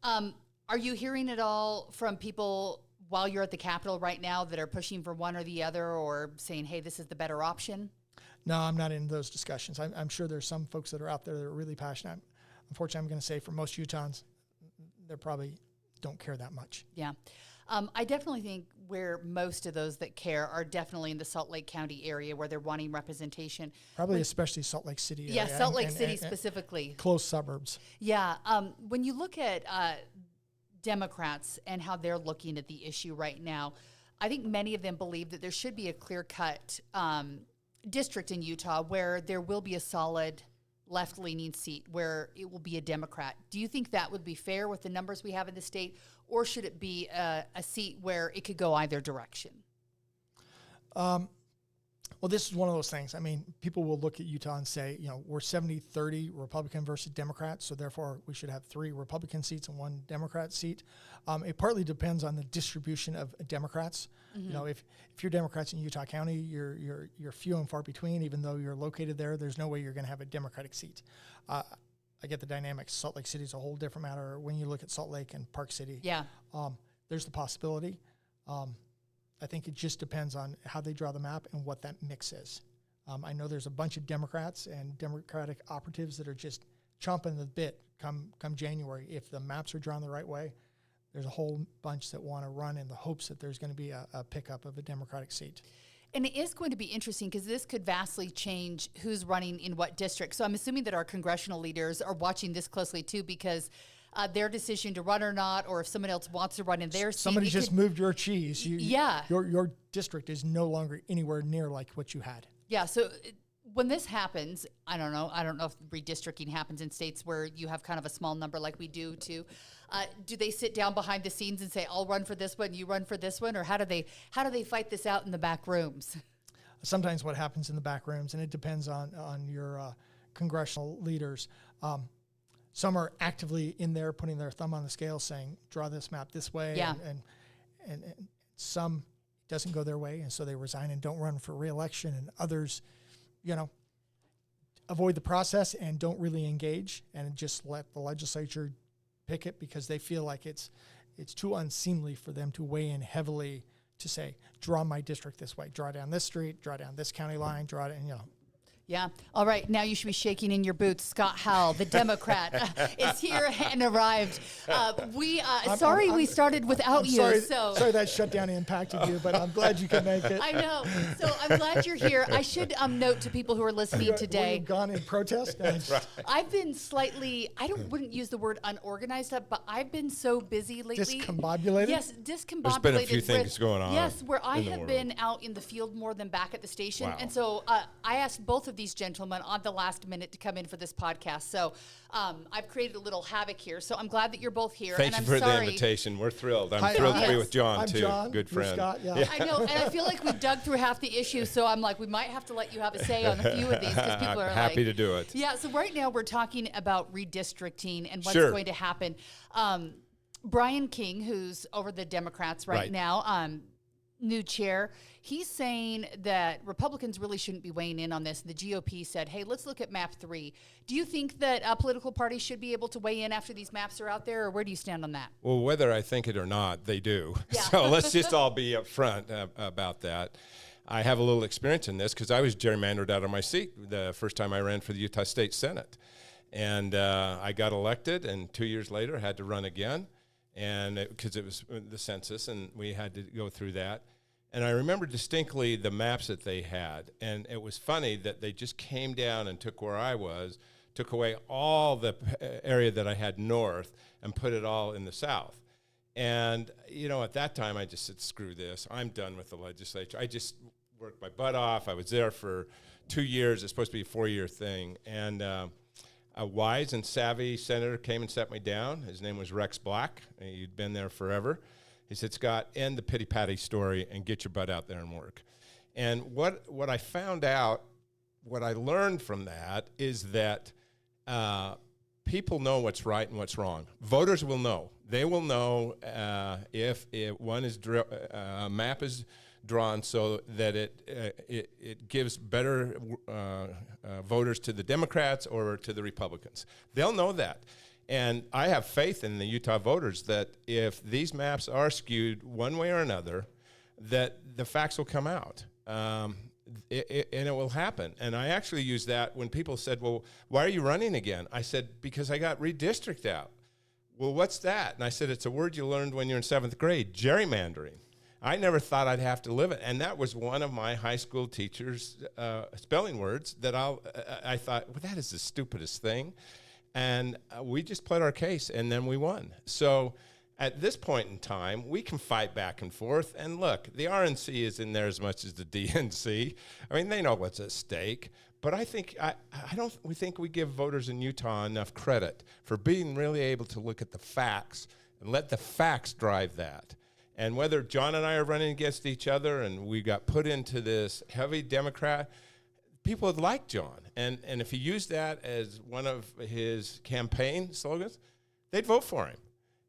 Are you hearing it all from people while you're at the Capitol right now that are pushing for one or the other or saying, hey, this is the better option? No, I'm not in those discussions. I'm sure there's some folks that are out there that are really passionate. Unfortunately, I'm going to say for most Utahns, they probably don't care that much. Yeah. I definitely think where most of those that care are definitely in the Salt Lake County area where they're wanting representation. Probably especially Salt Lake City area. Yeah, Salt Lake City and specifically. Close suburbs. Yeah. When you look at Democrats and how they're looking at the issue right now, I think many of them believe that there should be a clear-cut district in Utah where there will be a solid left-leaning seat where it will be a Democrat. Do you think that would be fair with the numbers we have in the state, or should it be a seat where it could go either direction? Well, this is one of those things. I mean, people will look at Utah and say, we're 70-30 Republican versus Democrat, so therefore we should have 3 Republican seats and 1 Democrat seat. It partly depends on the distribution of Democrats. Mm-hmm. If you're Democrats in Utah County, you're few and far between. Even though you're located there, there's no way you're going to have a Democratic seat. I get the dynamics. Salt Lake City is a whole different matter. When you look at Salt Lake and Park City, there's the possibility. I think it just depends on how they draw the map and what that mix is. I know there's a bunch of Democrats and Democratic operatives that are just chomping the bit come January. If the maps are drawn the right way, there's a whole bunch that want to run in the hopes that there's going to be a pickup of a Democratic seat. And it is going to be interesting because this could vastly change who's running in what district. So I'm assuming that our congressional leaders are watching this closely too, because their decision to run or not, or if someone else wants to run in their seat. Somebody just moved your cheese. Yeah. Your district is no longer anywhere near like what you had. Yeah. So when this happens, I don't know if redistricting happens in states where you have kind of a small number like we do too. Do they sit down behind the scenes and say, I'll run for this one, you run for this one? Or how do they fight this out in the back rooms? Sometimes what happens in the back rooms, and it depends on your congressional leaders. Some are actively in there putting their thumb on the scale saying, draw this map this way. Yeah. And some doesn't go their way, and so they resign and don't run for re-election. And others, avoid the process and don't really engage and just let the legislature pick it because they feel like it's too unseemly for them to weigh in heavily to say, draw my district this way, draw down this street, draw down this county line, draw it, Yeah. All right. Now you should be shaking in your boots. Scott Howell, the Democrat, is here and arrived. We started without you. Sorry that shutdown impacted you, but I'm glad you could make it. I know. So I'm glad you're here. I should note to people who are listening today. You've gone in protest? Right. I've been slightly, wouldn't use the word unorganized up, but I've been so busy lately. Discombobulated? Yes, discombobulated. There's been a few things going on. Yes, where I have world. been out in the field more than back at the station. Wow. And so I asked both of these gentlemen on the last minute to come in for this podcast. So I've created a little havoc here. So I'm glad that you're both here. Thank you for the invitation. We're thrilled. I'm thrilled to be with John, I'm too. John, Good friend. Scott, yeah. I know, and I feel like we dug through half the issue, so I'm like, we might have to let you have a say on a few of these because people are happy to do it. Yeah, so right now we're talking about redistricting and what's Sure. going to happen. Brian King, who's over the Democrats right now, new chair, he's saying that Republicans really shouldn't be weighing in on this. The GOP said, hey, let's look at map 3. Do you think that political parties should be able to weigh in after these maps are out there, or where do you stand on that? Well, whether I think it or not, they do. Yeah. So let's just all be upfront about that. I have a little experience in this because I was gerrymandered out of my seat the first time I ran for the Utah State Senate. And I got elected, and 2 years later had to run again, and because it was the census, and we had to go through that. And I remember distinctly the maps that they had, and it was funny that they just came down and took where I was, took away all the area that I had north, and put it all in the south. And, at that time, I just said, screw this. I'm done with the legislature. I just worked my butt off. I was there for 2 years. It's supposed to be a 4-year thing. And a wise and savvy senator came and sat me down. His name was Rex Blanc. He'd been there forever. He said, Scott, end the pity-patty story and get your butt out there and work. And what I found out, what I learned from that is that people know what's right and what's wrong. Voters will know. They will know if one is a map is drawn so that it gives better voters to the Democrats or to the Republicans. They'll know that. And I have faith in the Utah voters that if these maps are skewed one way or another, that the facts will come out. And it will happen. And I actually use that when people said, well, why are you running again? I said, because I got redistricted out. Well, what's that? And I said, it's a word you learned when you're in 7th grade, gerrymandering. I never thought I'd have to live it. And that was one of my high school teachers' spelling words that I thought, well, that is the stupidest thing. And we just pled our case, and then we won. So at this point in time, we can fight back and forth. And look, the RNC is in there as much as the DNC. I mean, they know what's at stake. But I think we think we give voters in Utah enough credit for being really able to look at the facts and let the facts drive that. And whether John and I are running against each other and we got put into this heavy Democrat, people would like John. And if he used that as one of his campaign slogans, they'd vote for him.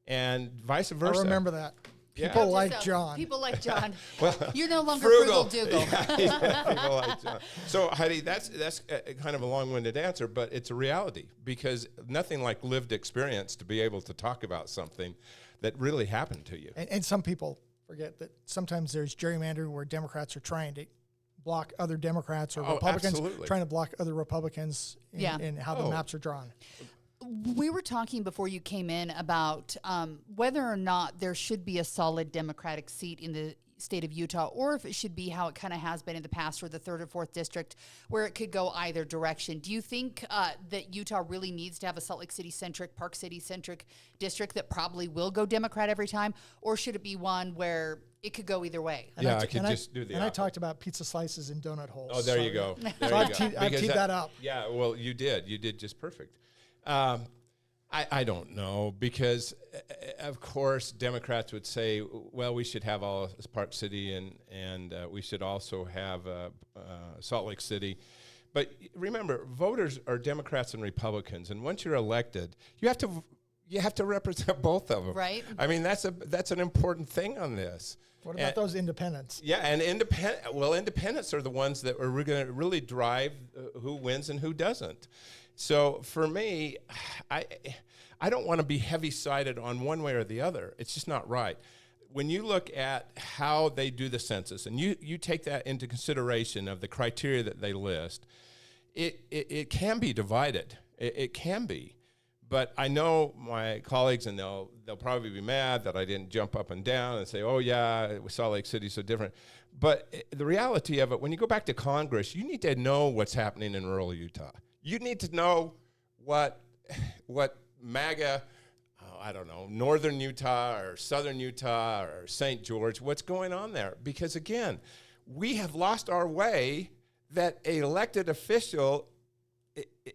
And vice versa. I remember that. Yeah. People like John. People like John. Well, you're no longer frugal, Dougal. Yeah, people like John. So, Heidi, that's kind of a long-winded answer, but it's a reality because nothing like lived experience to be able to talk about something that really happened to you. And some people forget that sometimes there's gerrymandering where Democrats are trying to block other Democrats or Republicans absolutely. trying to block other Republicans in how the maps are drawn. We were talking before you came in about whether or not there should be a solid Democratic seat in the state of Utah, or if it should be how it kind of has been in the past for the 3rd or 4th district, where it could go either direction. Do you think that Utah really needs to have a Salt Lake City-centric, Park City-centric district that probably will go Democrat every time, or should it be one where it could go either way? And I could just do the And I opposite. talked about pizza slices and donut holes. Oh, there you go. There So you go. I Because teed that up. Yeah, well, you did. You did just perfect. I don't know because, of course, Democrats would say, well, we should have all Park City and we should also have Salt Lake City. But remember, voters are Democrats and Republicans, and once you're elected, you have to represent both of them. Right. I mean, that's an important thing on this. What about those independents? Yeah, and independents are the ones that are going to really drive who wins and who doesn't. So for me, I don't want to be heavy-sided on one way or the other. It's just not right. When you look at how they do the census and you take that into consideration of the criteria that they list, it can be divided. It can be. But I know my colleagues, and they'll probably be mad that I didn't jump up and down and say, oh, yeah, Salt Lake City's so different. But the reality of it, when you go back to Congress, you need to know what's happening in rural Utah. You need to know what MAGA, I don't know, northern Utah or southern Utah or St. George, what's going on there. Because, again, we have lost our way that an elected official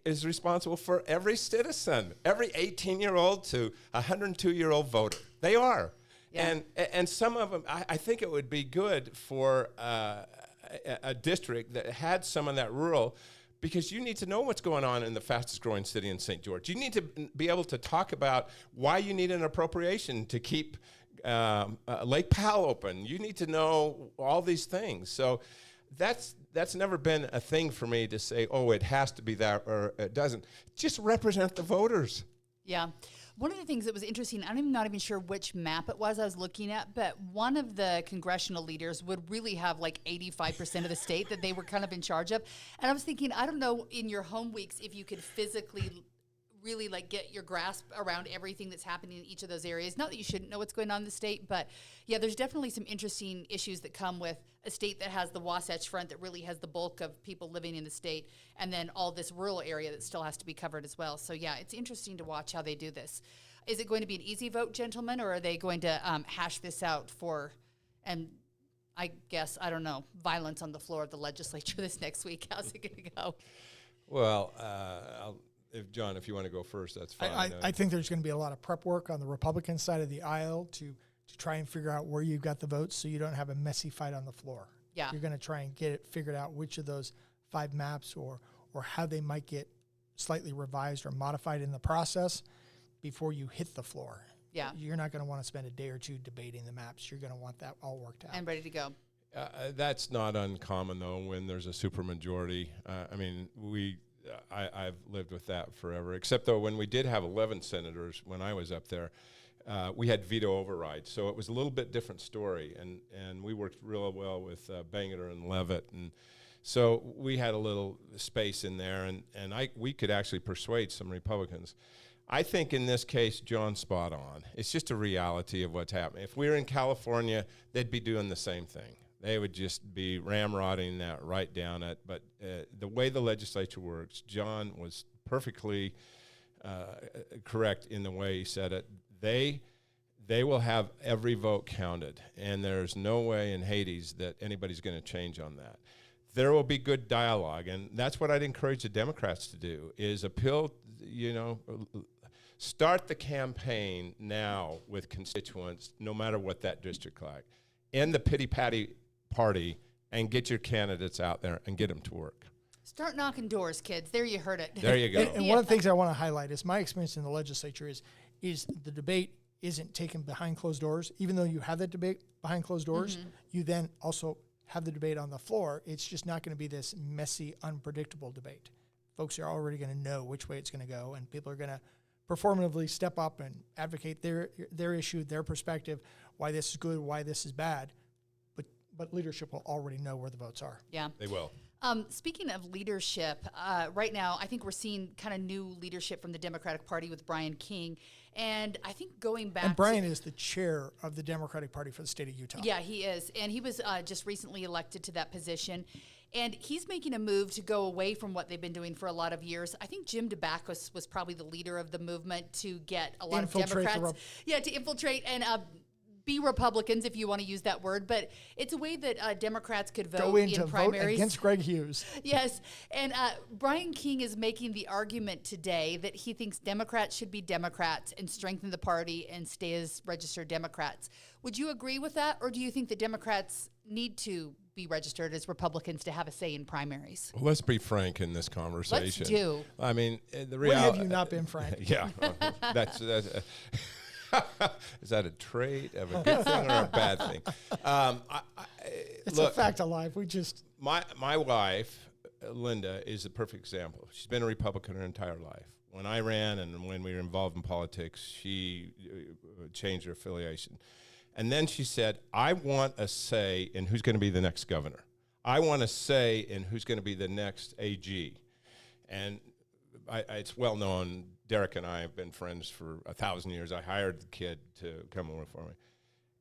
is responsible for every citizen, every 18-year-old to 102-year-old voter. They are. Yeah. And some of them, I think it would be good for a district that had some of that rural, because you need to know what's going on in the fastest growing city in St. George. You need to be able to talk about why you need an appropriation to keep Lake Powell open. You need to know all these things. So that's never been a thing for me to say, oh, it has to be that or it doesn't. Just represent the voters. Yeah. One of the things that was interesting, I'm not even sure which map it was I was looking at, but one of the congressional leaders would really have like 85% of the state that they were kind of in charge of. And I was thinking, I don't know, in your home weeks, if you could physically really like get your grasp around everything that's happening in each of those areas. Not that you shouldn't know what's going on in the state, but yeah, there's definitely some interesting issues that come with a state that has the Wasatch Front that really has the bulk of people living in the state, and then all this rural area that still has to be covered as well. So yeah, it's interesting to watch how they do this. Is it going to be an easy vote, gentlemen, or are they going to hash this out for, and I guess, I don't know, violence on the floor of the legislature this next week? How's it going to go? Well, John, if you want to go first, that's fine. I think there's going to be a lot of prep work on the Republican side of the aisle to to try and figure out where you've got the votes so you don't have a messy fight on the floor. Yeah. You're going to try and get it figured out which of those 5 maps or how they might get slightly revised or modified in the process before you hit the floor. Yeah. You're not going to want to spend a day or two debating the maps. You're going to want that all worked out. And ready to go. That's not uncommon, though, when there's a supermajority. I mean, I've lived with that forever, except, though, when we did have 11 senators when I was up there, we had veto overrides. So it was a little bit different story, and we worked real well with Bangeter and Levitt. And so we had a little space in there, and we could actually persuade some Republicans. I think in this case, John's spot on. It's just a reality of what's happening. If we were in California, they'd be doing the same thing. They would just be ramrodding that right down it. But the way the legislature works, John was perfectly correct in the way he said it. They will have every vote counted, and there's no way in Hades that anybody's going to change on that. There will be good dialogue, and that's what I'd encourage the Democrats to do, is appeal, start the campaign now with constituents, no matter what that district like. End the pity-patty party and get your candidates out there and get them to work. Start knocking doors, kids. There you heard it. There you go. And one of the things I want to highlight is my experience in the legislature is the debate isn't taken behind closed doors. Even though you have that debate behind closed doors, you then also have the debate on the floor. It's just not going to be this messy, unpredictable debate. Folks are already going to know which way it's going to go, and people are going to performatively step up and advocate their issue, their perspective, why this is good, why this is bad. But leadership will already know where the votes are. Yeah. They will. Speaking of leadership, right now, I think we're seeing kind of new leadership from the Democratic Party with Brian King. And I think going back And Brian is the chair of the Democratic Party for the state of Utah. Yeah, he is. And he was just recently elected to that position. And he's making a move to go away from what they've been doing for a lot of years. I think Jim DeBacchus was probably the leader of the movement to get a lot of Democrats. To infiltrate and be Republicans, if you want to use that word. But it's a way that Democrats could vote in primaries. Vote against Greg Hughes. Yes. And Brian King is making the argument today that he thinks Democrats should be Democrats and strengthen the party and stay as registered Democrats. Would you agree with that? Or do you think that Democrats need to be registered as Republicans to have a say in primaries? Well, let's be frank in this conversation. Let's do. I mean, the When reality. have you not been frank? Yeah. That's is that a trait of a good thing or a bad thing? It's a fact of life. My wife, Linda, is a perfect example. She's been a Republican her entire life. When I ran and when we were involved in politics, she changed her affiliation. And then she said, I want a say in who's going to be the next governor. I want a say in who's going to be the next AG. And it's well known, Derek and I have been friends for 1,000 years. I hired the kid to come over for me.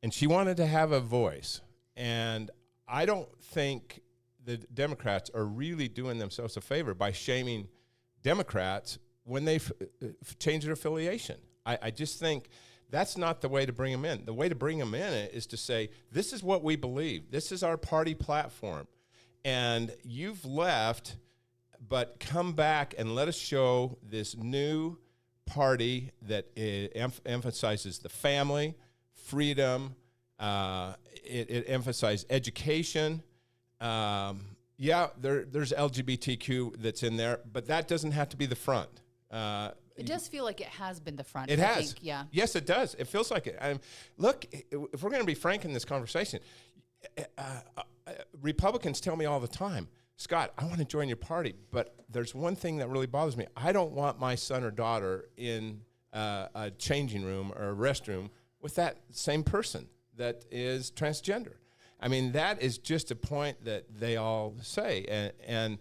And she wanted to have a voice. And I don't think the Democrats are really doing themselves a favor by shaming Democrats when they change their affiliation. I just think that's not the way to bring them in. The way to bring them in is to say, this is what we believe. This is our party platform. And you've left, but come back and let us show this new party that emphasizes the family, freedom. It emphasizes education. There's LGBTQ that's in there, but that doesn't have to be the front. It does feel like it has been the front. It I has. think, yeah. Yes, it does. It feels like it. Look, if we're going to be frank in this conversation, Republicans tell me all the time, Scott, I want to join your party, but there's one thing that really bothers me. I don't want my son or daughter in a changing room or a restroom with that same person that is transgender. I mean, that is just a point that they all say, and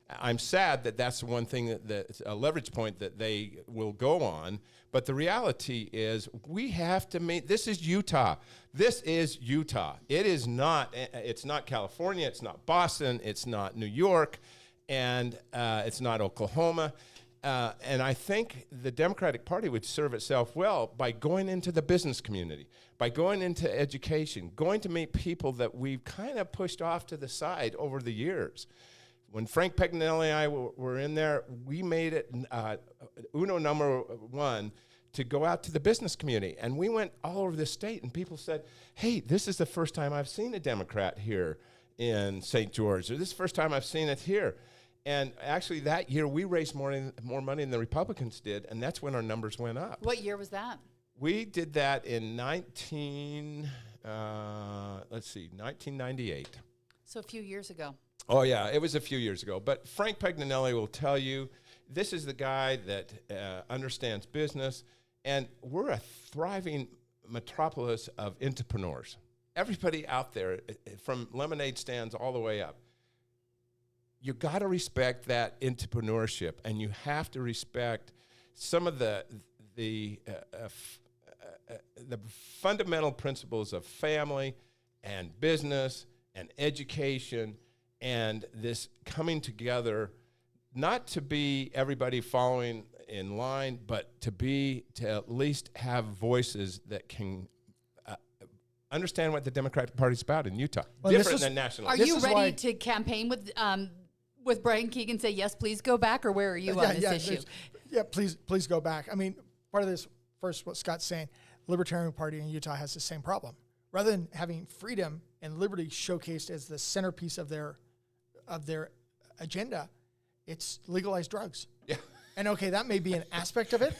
I'm sad that that's the one thing that's a leverage point that they will go on. But the reality is we have to meet. This is Utah. This is Utah. It's not California. It's not Boston. It's not New York. And it's not Oklahoma. And I think the Democratic Party would serve itself well by going into the business community, by going into education, going to meet people that we've kind of pushed off to the side over the years. When Frank Pegnelli and I were in there, we made it uno number one to go out to the business community. And we went all over the state, and people said, hey, this is the first time I've seen a Democrat here in St. George, or this is the first time I've seen it here. And actually that year we raised more money than the Republicans did, and that's when our numbers went up. What year was that? We did that in 1998. So a few years ago. Oh, yeah, it was a few years ago. But Frank Pagnanelli will tell you, this is the guy that understands business, and we're a thriving metropolis of entrepreneurs. Everybody out there, from lemonade stands all the way up, you got to respect that entrepreneurship, and you have to respect some of the fundamental principles of family and business and education, and this coming together, not to be everybody following in line, but to at least have voices that can understand what the Democratic Party's about in Utah. Well, different than national. Are you ready to campaign with Brian Keegan, say, yes, please go back, or where are you on this issue? Yeah, please go back. I mean, part of this, first, what Scott's saying, Libertarian Party in Utah has the same problem. Rather than having freedom and liberty showcased as the centerpiece of their agenda, it's legalized drugs. Yeah. And okay, that may be an aspect of it,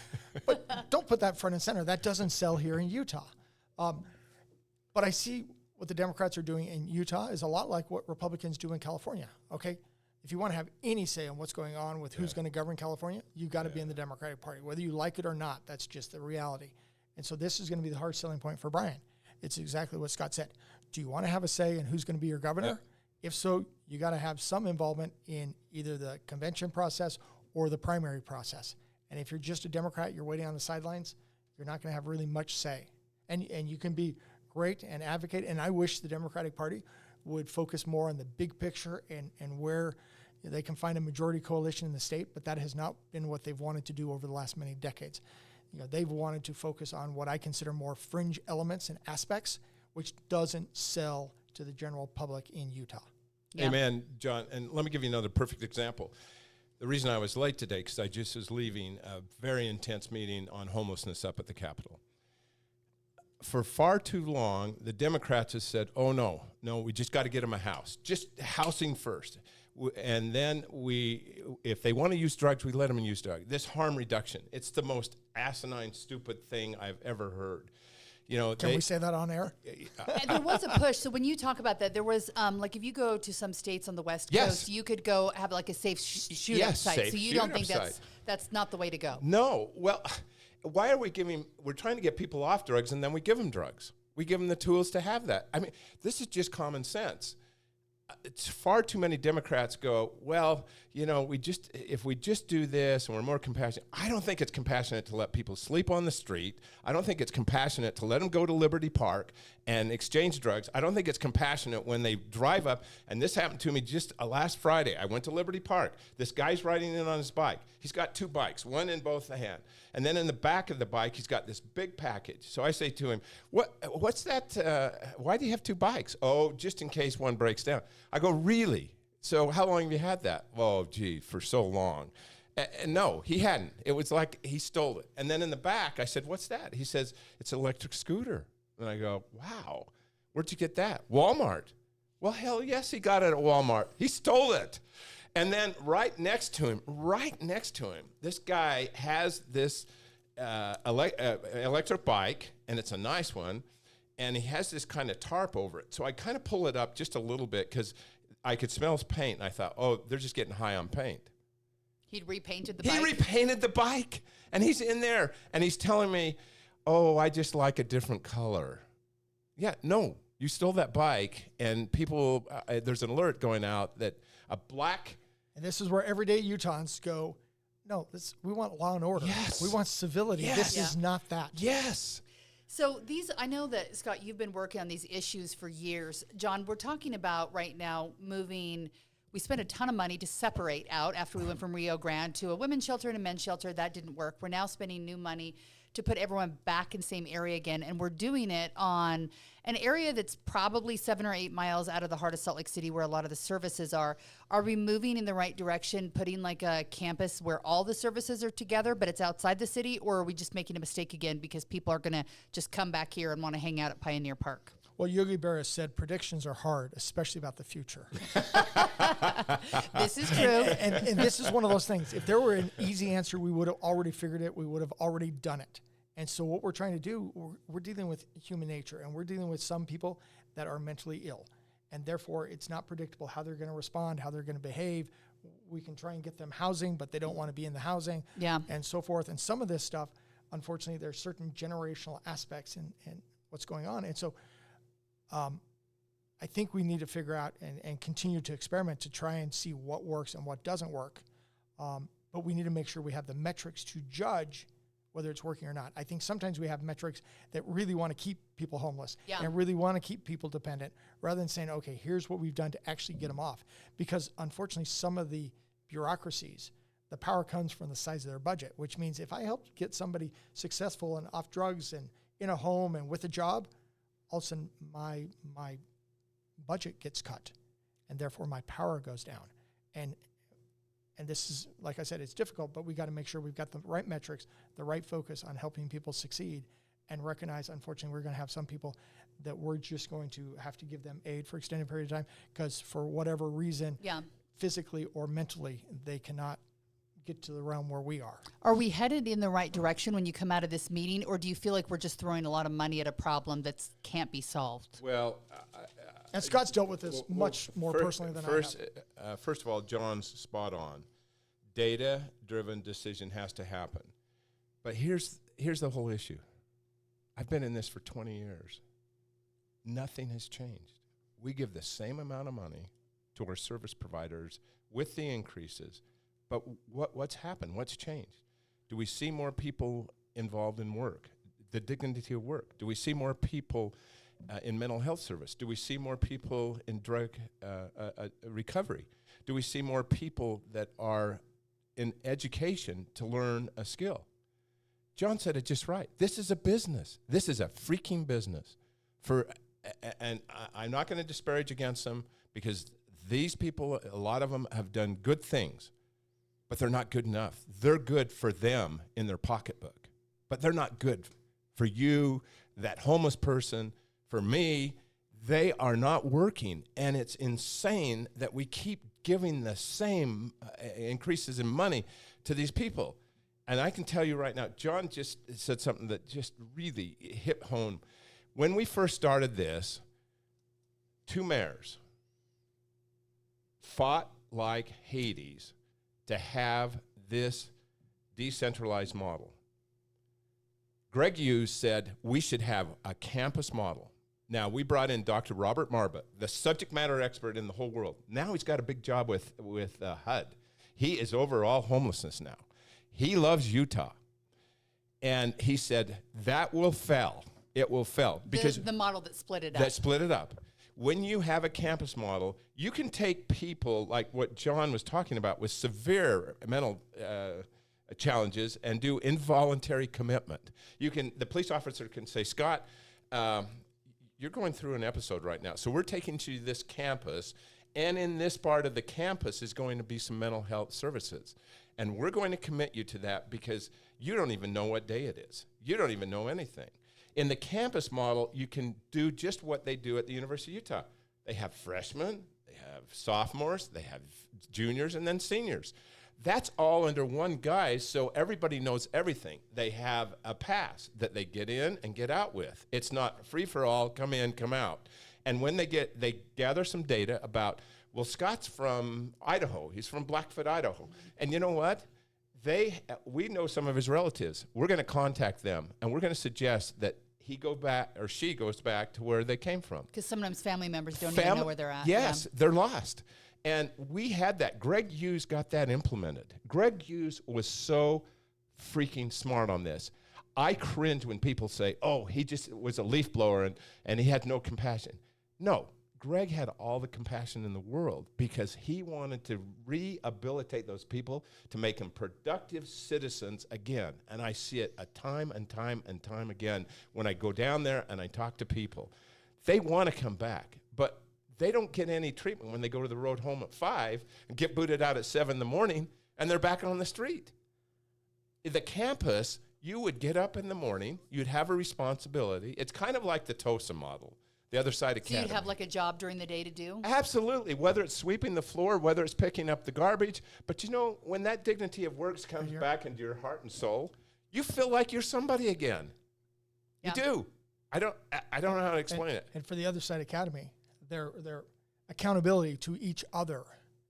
but don't put that front and center. That doesn't sell here in Utah. But I see what the Democrats are doing in Utah is a lot like what Republicans do in California. Okay, if you want to have any say on what's going on with who's going to govern California, you've got to be in the Democratic Party, whether you like it or not. That's just the reality. And so this is going to be the hard selling point for Brian. It's exactly what Scott said. Do you want to have a say in who's going to be your governor? Yeah. If so, you got to have some involvement in either the convention process or the primary process. And if you're just a Democrat, you're waiting on the sidelines, you're not going to have really much say. And you can be great and advocate. And I wish the Democratic Party would focus more on the big picture and where they can find a majority coalition in the state, but that has not been what they've wanted to do over the last many decades. They've wanted to focus on what I consider more fringe elements and aspects, which doesn't sell to the general public in Utah. Yeah. Amen, John. And let me give you another perfect example. The reason I was late today, because I just was leaving a very intense meeting on homelessness up at the Capitol. For far too long, the Democrats have said, oh, no, we just got to get them a house. Just housing first. And then if they want to use drugs, we let them use drugs. This harm reduction, it's the most asinine, stupid thing I've ever heard. Can we say that on air? And there was a push. So when you talk about that, there was like if you go to some states on the West Coast, you could go have like a safe shoot-up site. So you don't think that's not the way to go? No. Well, why are we're trying to get people off drugs, and then we give them drugs. We give them the tools to have that. I mean, this is just common sense. It's far too many Democrats go, well, if we just do this and we're more compassionate. I don't think it's compassionate to let people sleep on the street. I don't think it's compassionate to let them go to Liberty Park and exchange drugs. I don't think it's compassionate when they drive up, and this happened to me just last Friday. I went to Liberty Park. This guy's riding in on his bike. He's got two bikes, one in both the hand. And then in the back of the bike, he's got this big package. So I say to him, what's that? Why do you have two bikes? Oh, just in case one breaks down. I go, really? So how long have you had that? Oh, gee, for so long. And no, he hadn't. It was like he stole it. And then in the back, I said, what's that? He says, it's an electric scooter. And I go, wow, where'd you get that? Walmart. Well, hell yes, he got it at Walmart. He stole it. And then right next to him, this guy has this electric bike, and it's a nice one, and he has this kind of tarp over it. So I kind of pull it up just a little bit because I could smell his paint, and I thought, oh, they're just getting high on paint. He'd repainted the bike? He repainted the bike, and he's in there, and he's telling me, oh, I just like a different color. Yeah, no, you stole that bike, and people, there's an alert going out that a black... And this is where everyday Utahns go, no, we want law and order. Yes. We want civility. Yes. This is not that. Yes. So I know that, Scott, you've been working on these issues for years. John, we're talking about right now moving. We spent a ton of money to separate out after we went from Rio Grande to a women's shelter and a men's shelter. That didn't work. We're now spending new money to put everyone back in the same area again. And we're doing it on an area that's probably 7 or 8 miles out of the heart of Salt Lake City where a lot of the services are. Are we moving in the right direction, putting like a campus where all the services are together, but it's outside the city? Or are we just making a mistake again because people are going to just come back here and want to hang out at Pioneer Park? Well, Yogi Berra said predictions are hard, especially about the future. This is true. And this is one of those things. If there were an easy answer, we would have already figured it. We would have already done it. And so what we're trying to do, we're dealing with human nature, and we're dealing with some people that are mentally ill. And therefore, it's not predictable how they're going to respond, how they're going to behave. We can try and get them housing, but they don't want to be in the housing, and so forth. And some of this stuff, unfortunately, there's certain generational aspects in what's going on. And so I think we need to figure out and continue to experiment to try and see what works and what doesn't work. But we need to make sure we have the metrics to judge whether it's working or not. I think sometimes we have metrics that really want to keep people homeless and really want to keep people dependent rather than saying, okay, here's what we've done to actually get them off. Because unfortunately, some of the bureaucracies, the power comes from the size of their budget, which means if I help get somebody successful and off drugs and in a home and with a job, all of a sudden my budget gets cut, and therefore my power goes down. And this is, like I said, it's difficult, but we got to make sure we've got the right metrics, the right focus on helping people succeed, and recognize, unfortunately, we're going to have some people that we're just going to have to give them aid for extended period of time because for whatever reason, physically or mentally, they cannot get to the realm where we are. Are we headed in the right direction when you come out of this meeting, or do you feel like we're just throwing a lot of money at a problem that can't be solved? Well, and Scott's dealt with this much more personally than I have. First of all, John's spot on. Data-driven decision has to happen. But here's the whole issue. I've been in this for 20 years. Nothing has changed. We give the same amount of money to our service providers with the increases. But what's happened? What's changed? Do we see more people involved in work, the dignity of work? Do we see more people in mental health service? Do we see more people in drug recovery? Do we see more people that are in education to learn a skill? John said it just right. This is a business. This is a freaking business. And I'm not going to disparage against them because these people, a lot of them have done good things, but they're not good enough. They're good for them in their pocketbook, but they're not good for you, that homeless person, for me. They are not working, and it's insane that we keep giving the same increases in money to these people. And I can tell you right now, John just said something that just really hit home. When we first started this, 2 mayors fought like Hades to have this decentralized model. Greg Hughes said we should have a campus model. Now, we brought in Dr. Robert Marbut, the subject matter expert in the whole world. Now he's got a big job with HUD. He is over all homelessness now. He loves Utah. And he said, that will fail. It will fail. Because the model that split it up. That split it up. When you have a campus model, you can take people like what John was talking about with severe mental challenges and do involuntary commitment. The police officer can say, Scott, you're going through an episode right now. So we're taking you to this campus, and in this part of the campus is going to be some mental health services. And we're going to commit you to that because you don't even know what day it is. You don't even know anything. In the campus model, you can do just what they do at the University of Utah. They have freshmen, they have sophomores, they have juniors, and then seniors. That's all under one guise, so everybody knows everything. They have a pass that they get in and get out with. It's not free for all, come in, come out. And when they gather some data about, well, Scott's from Idaho. He's from Blackfoot, Idaho. And you know what? We know some of his relatives. We're going to contact them, and we're going to suggest that he go back or she goes back to where they came from. Because sometimes family members don't even know where they're at. Yes, they're lost. And we had that. Greg Hughes got that implemented. Greg Hughes was so freaking smart on this. I cringe when people say, oh, he just was a leaf blower and he had no compassion. No, Greg had all the compassion in the world because he wanted to rehabilitate those people to make them productive citizens again. And I see it a time and time and time again when I go down there and I talk to people. They want to come back, but they don't get any treatment when they go to the road home at 5 and get booted out at 7 in the morning and they're back on the street. The campus, you would get up in the morning, you'd have a responsibility. It's kind of like the TOSA model. The other side academy. So you'd have like a job during the day to do? Absolutely, whether it's sweeping the floor, whether it's picking up the garbage. But you know, when that dignity of work comes back into your heart and soul, you feel like you're somebody again. Yeah. You do. I don't know how to explain it. And for the other side academy, their accountability to each other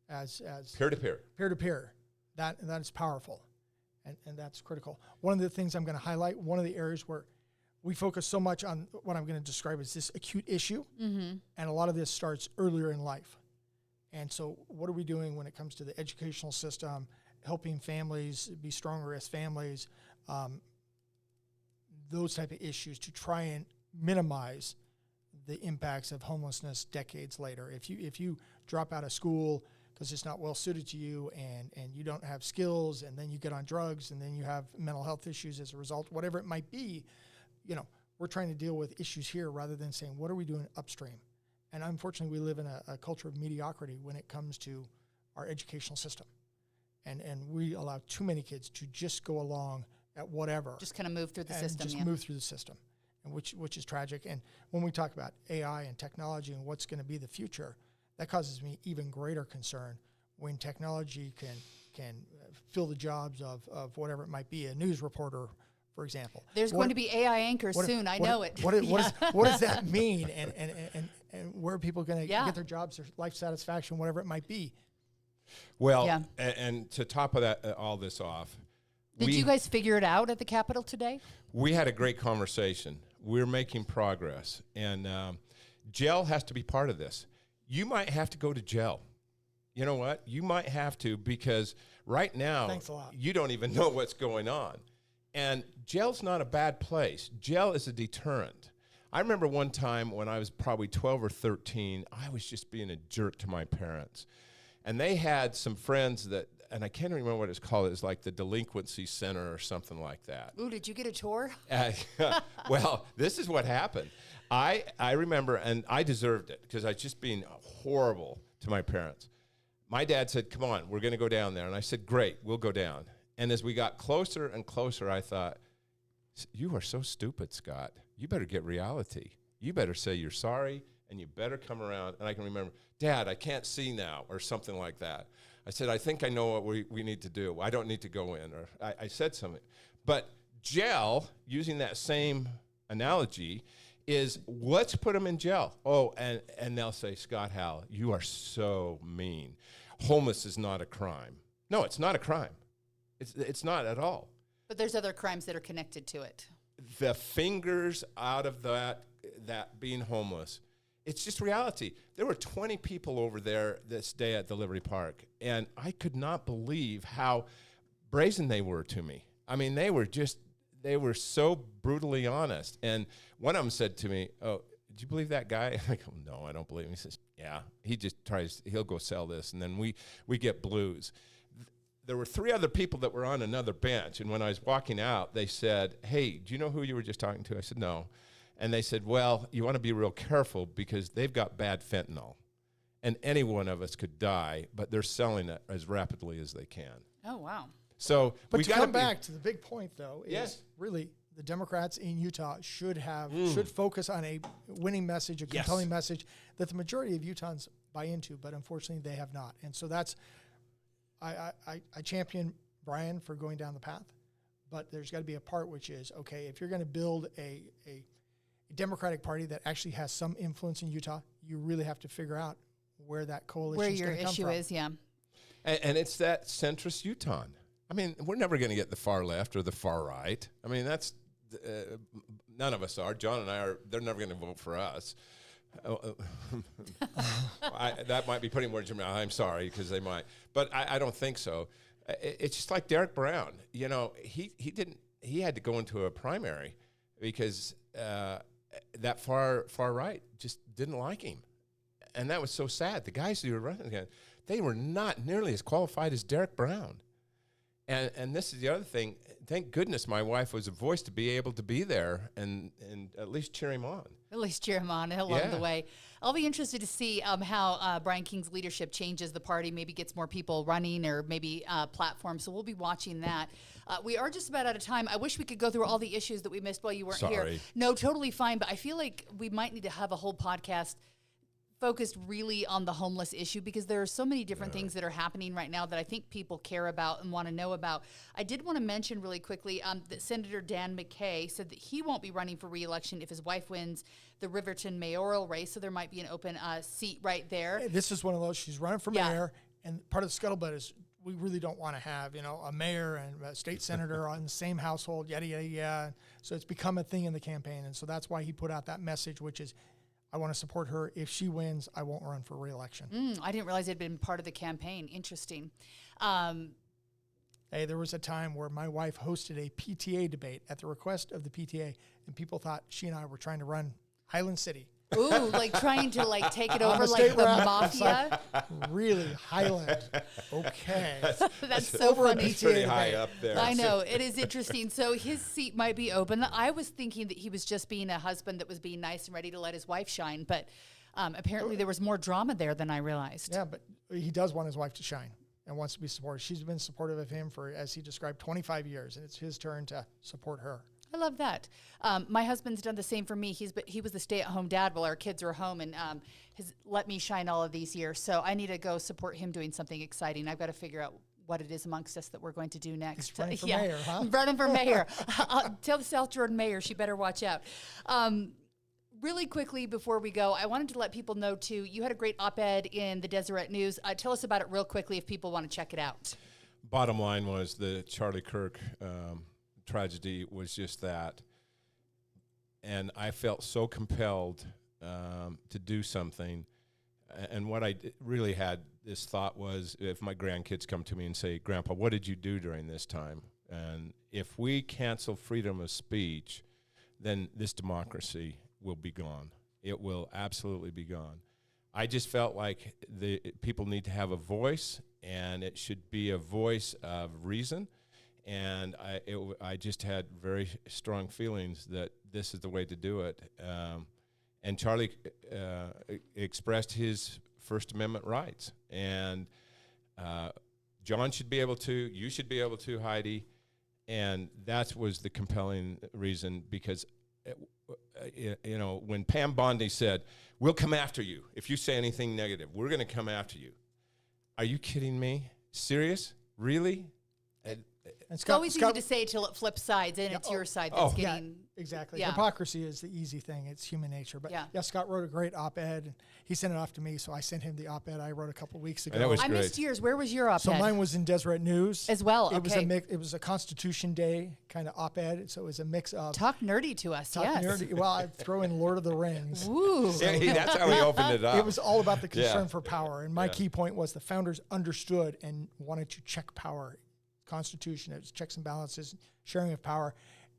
as peer-to-peer, that is powerful, and that's critical. One of the things I'm going to highlight, one of the areas where we focus so much on what I'm going to describe as this acute issue, and a lot of this starts earlier in life. And so what are we doing when it comes to the educational system, helping families be stronger as families, those type of issues to try and minimize the impacts of homelessness decades later. If you drop out of school because it's not well suited to you and you don't have skills, and then you get on drugs, and then you have mental health issues as a result, whatever it might be, we're trying to deal with issues here rather than saying, what are we doing upstream? And unfortunately, we live in a culture of mediocrity when it comes to our educational system. And we allow too many kids to just go along at whatever. Just kind of move through the system. Just move through the system, and which is tragic. And when we talk about AI and technology and what's going to be the future, that causes me even greater concern when technology can fill the jobs of whatever it might be, a news reporter, for example. There's going to be AI anchors soon. I know it. What does that mean? And where are people going to get their jobs, their life satisfaction, whatever it might be? Well, and to top of that, all this off. Did you guys figure it out at the Capitol today? We had a great conversation. We're making progress. And jail has to be part of this. You might have to go to jail. You know what? You might have to, because right now, Thanks a lot. You don't even know what's going on. And jail's not a bad place. Jail is a deterrent. I remember one time when I was probably 12 or 13, I was just being a jerk to my parents. And they had some friends that, and I can't remember what it's called. It was like the delinquency center or something like that. Ooh, did you get a tour? Well, this is what happened. I remember, and I deserved it because I was just being horrible to my parents. My dad said, come on, we're going to go down there. And I said, great, we'll go down. And as we got closer and closer, I thought, you are so stupid, Scott. You better get reality. You better say you're sorry, and you better come around. And I can remember, Dad, I can't see now, or something like that. I said, I think I know what we need to do. I don't need to go in, or I said something. But jail, using that same analogy, is let's put them in jail. Oh, and they'll say, Scott Howell, you are so mean. Homeless is not a crime. No, it's not a crime. It's not at all. But there's other crimes that are connected to it. The fingers out of that being homeless, it's just reality. There were 20 people over there this day at the Liberty Park, and I could not believe how brazen they were to me. I mean, they were so brutally honest. And one of them said to me, oh, did you believe that guy? I go, no, I don't believe him. He says, yeah, he'll go sell this, and then we get blues. There were 3 other people that were on another bench, and when I was walking out, they said, hey, do you know who you were just talking to? I said, no. And they said, well, you want to be real careful because they've got bad fentanyl, and any one of us could die, but they're selling it as rapidly as they can. Oh, wow. So but we to got come back to the big point, though, Yes. is really the Democrats in Utah should focus on a winning message, a compelling message that the majority of Utahns buy into, but unfortunately they have not. And so that's I champion Brian for going down the path, but there's got to be a part which is, okay, if you're going to build a Democratic Party that actually has some influence in Utah, you really have to figure out where that coalition is going to come from. Where your issue is, yeah. And it's that centrist Utah. I mean, we're never going to get the far left or the far right. I mean, that's none of us are. John and I are. They're never going to vote for us. That might be putting words in my mouth. I'm sorry, because they might, but I don't think so. It's just like Derek Brown. You know, he had to go into a primary because that far right just didn't like him. And that was so sad. The guys who were running again, they were not nearly as qualified as Derek Brown. And this is the other thing. Thank goodness my wife was a voice to be able to be there and at least cheer him on. At least cheer him on along the way. I'll be interested to see how Brian King's leadership changes the party, maybe gets more people running or maybe platforms. So we'll be watching that. We are just about out of time. I wish we could go through all the issues that we missed while you weren't here. No, totally fine. But I feel like we might need to have a whole podcast focused really on the homeless issue because there are so many different things that are happening right now that I think people care about and want to know about. I did want to mention really quickly that Senator Dan McKay said that he won't be running for re-election if his wife wins the Riverton mayoral race, so there might be an open seat right there. Hey, this is one of those, she's running for mayor, and part of the scuttlebutt is we really don't want to have, a mayor and a state senator on the same household, yada, yada, yada. So it's become a thing in the campaign, and so that's why he put out that message, which is, I want to support her. If she wins, I won't run for re-election. I didn't realize it had been part of the campaign. Interesting. Hey, there was a time where my wife hosted a PTA debate at the request of the PTA, and people thought she and I were trying to run Highland City. Ooh, like trying to take it over like the mafia. Like, really, Highland. Okay. That's so funny. It's pretty high up there. I know. It is interesting. So his seat might be open. I was thinking that he was just being a husband that was being nice and ready to let his wife shine, but apparently there was more drama there than I realized. Yeah, but he does want his wife to shine and wants to be supported. She's been supportive of him for, as he described, 25 years, and it's his turn to support her. I love that. My husband's done the same for me. He was the stay-at-home dad while our kids were home, and has let me shine all of these years. So I need to go support him doing something exciting. I've got to figure out what it is amongst us that we're going to do next. He's running for mayor, huh? Running for mayor. Tell the South Jordan mayor she better watch out. Really quickly before we go, I wanted to let people know, too, you had a great op-ed in the Deseret News. Tell us about it real quickly if people want to check it out. Bottom line was the Charlie Kirk tragedy was just that. And I felt so compelled to do something. And what I really had this thought was, if my grandkids come to me and say, Grandpa, what did you do during this time? And if we cancel freedom of speech, then this democracy will be gone. It will absolutely be gone. I just felt like the people need to have a voice, and it should be a voice of reason. And I just had very strong feelings that this is the way to do it. And Charlie expressed his First Amendment rights. And John should be able to, you should be able to, Heidi. And that was the compelling reason, because, when Pam Bondi said, we'll come after you. If you say anything negative, we're going to come after you. Are you kidding me? Serious? Really? It's always easy to say till it flips sides, and it's your side that's getting... Yeah, exactly. Yeah. Hypocrisy is the easy thing. It's human nature. But Scott wrote a great op-ed. And he sent it off to me, so I sent him the op-ed I wrote a couple weeks ago. And that was I great. missed yours. Where was your op-ed? So mine was in Deseret News. As well, It was it was a Constitution Day kind of op-ed, so it was a mix of... Talk nerdy to us, nerdy. Well, I'd throw in Lord of the Rings. Ooh. That's how he opened it up. It was all about the concern for power. And my key point was the founders understood and wanted to check power. Constitution, it was checks and balances, sharing of power.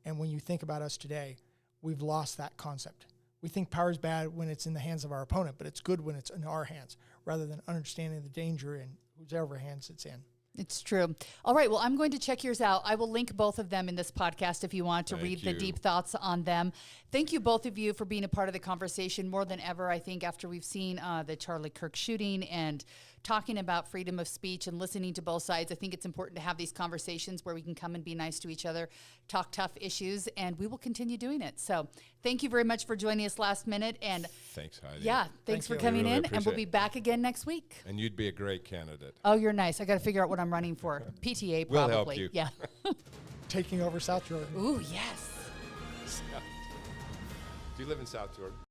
And when you think about us today, we've lost that concept. We think power is bad when it's in the hands of our opponent, but it's good when it's in our hands, rather than understanding the danger in whoever hands it's in. It's true. All right. Well, I'm going to check yours out. I will link both of them in this podcast if you want to read the deep thoughts on them. Thank you, both of you, for being a part of the conversation more than ever, I think, after we've seen the Charlie Kirk shooting and talking about freedom of speech and listening to both sides. I think it's important to have these conversations where we can come and be nice to each other, talk tough issues, and we will continue doing it. So thank you very much for joining us last minute. And thanks, Heidi. Yeah, thanks for coming in, and we'll be back again next week. And you'd be a great candidate. Oh, you're nice. I got to figure out what I'm running for. PTA, probably. We'll help you. Yeah. Taking over South Jordan. Ooh, yes. Do you live in South Jordan?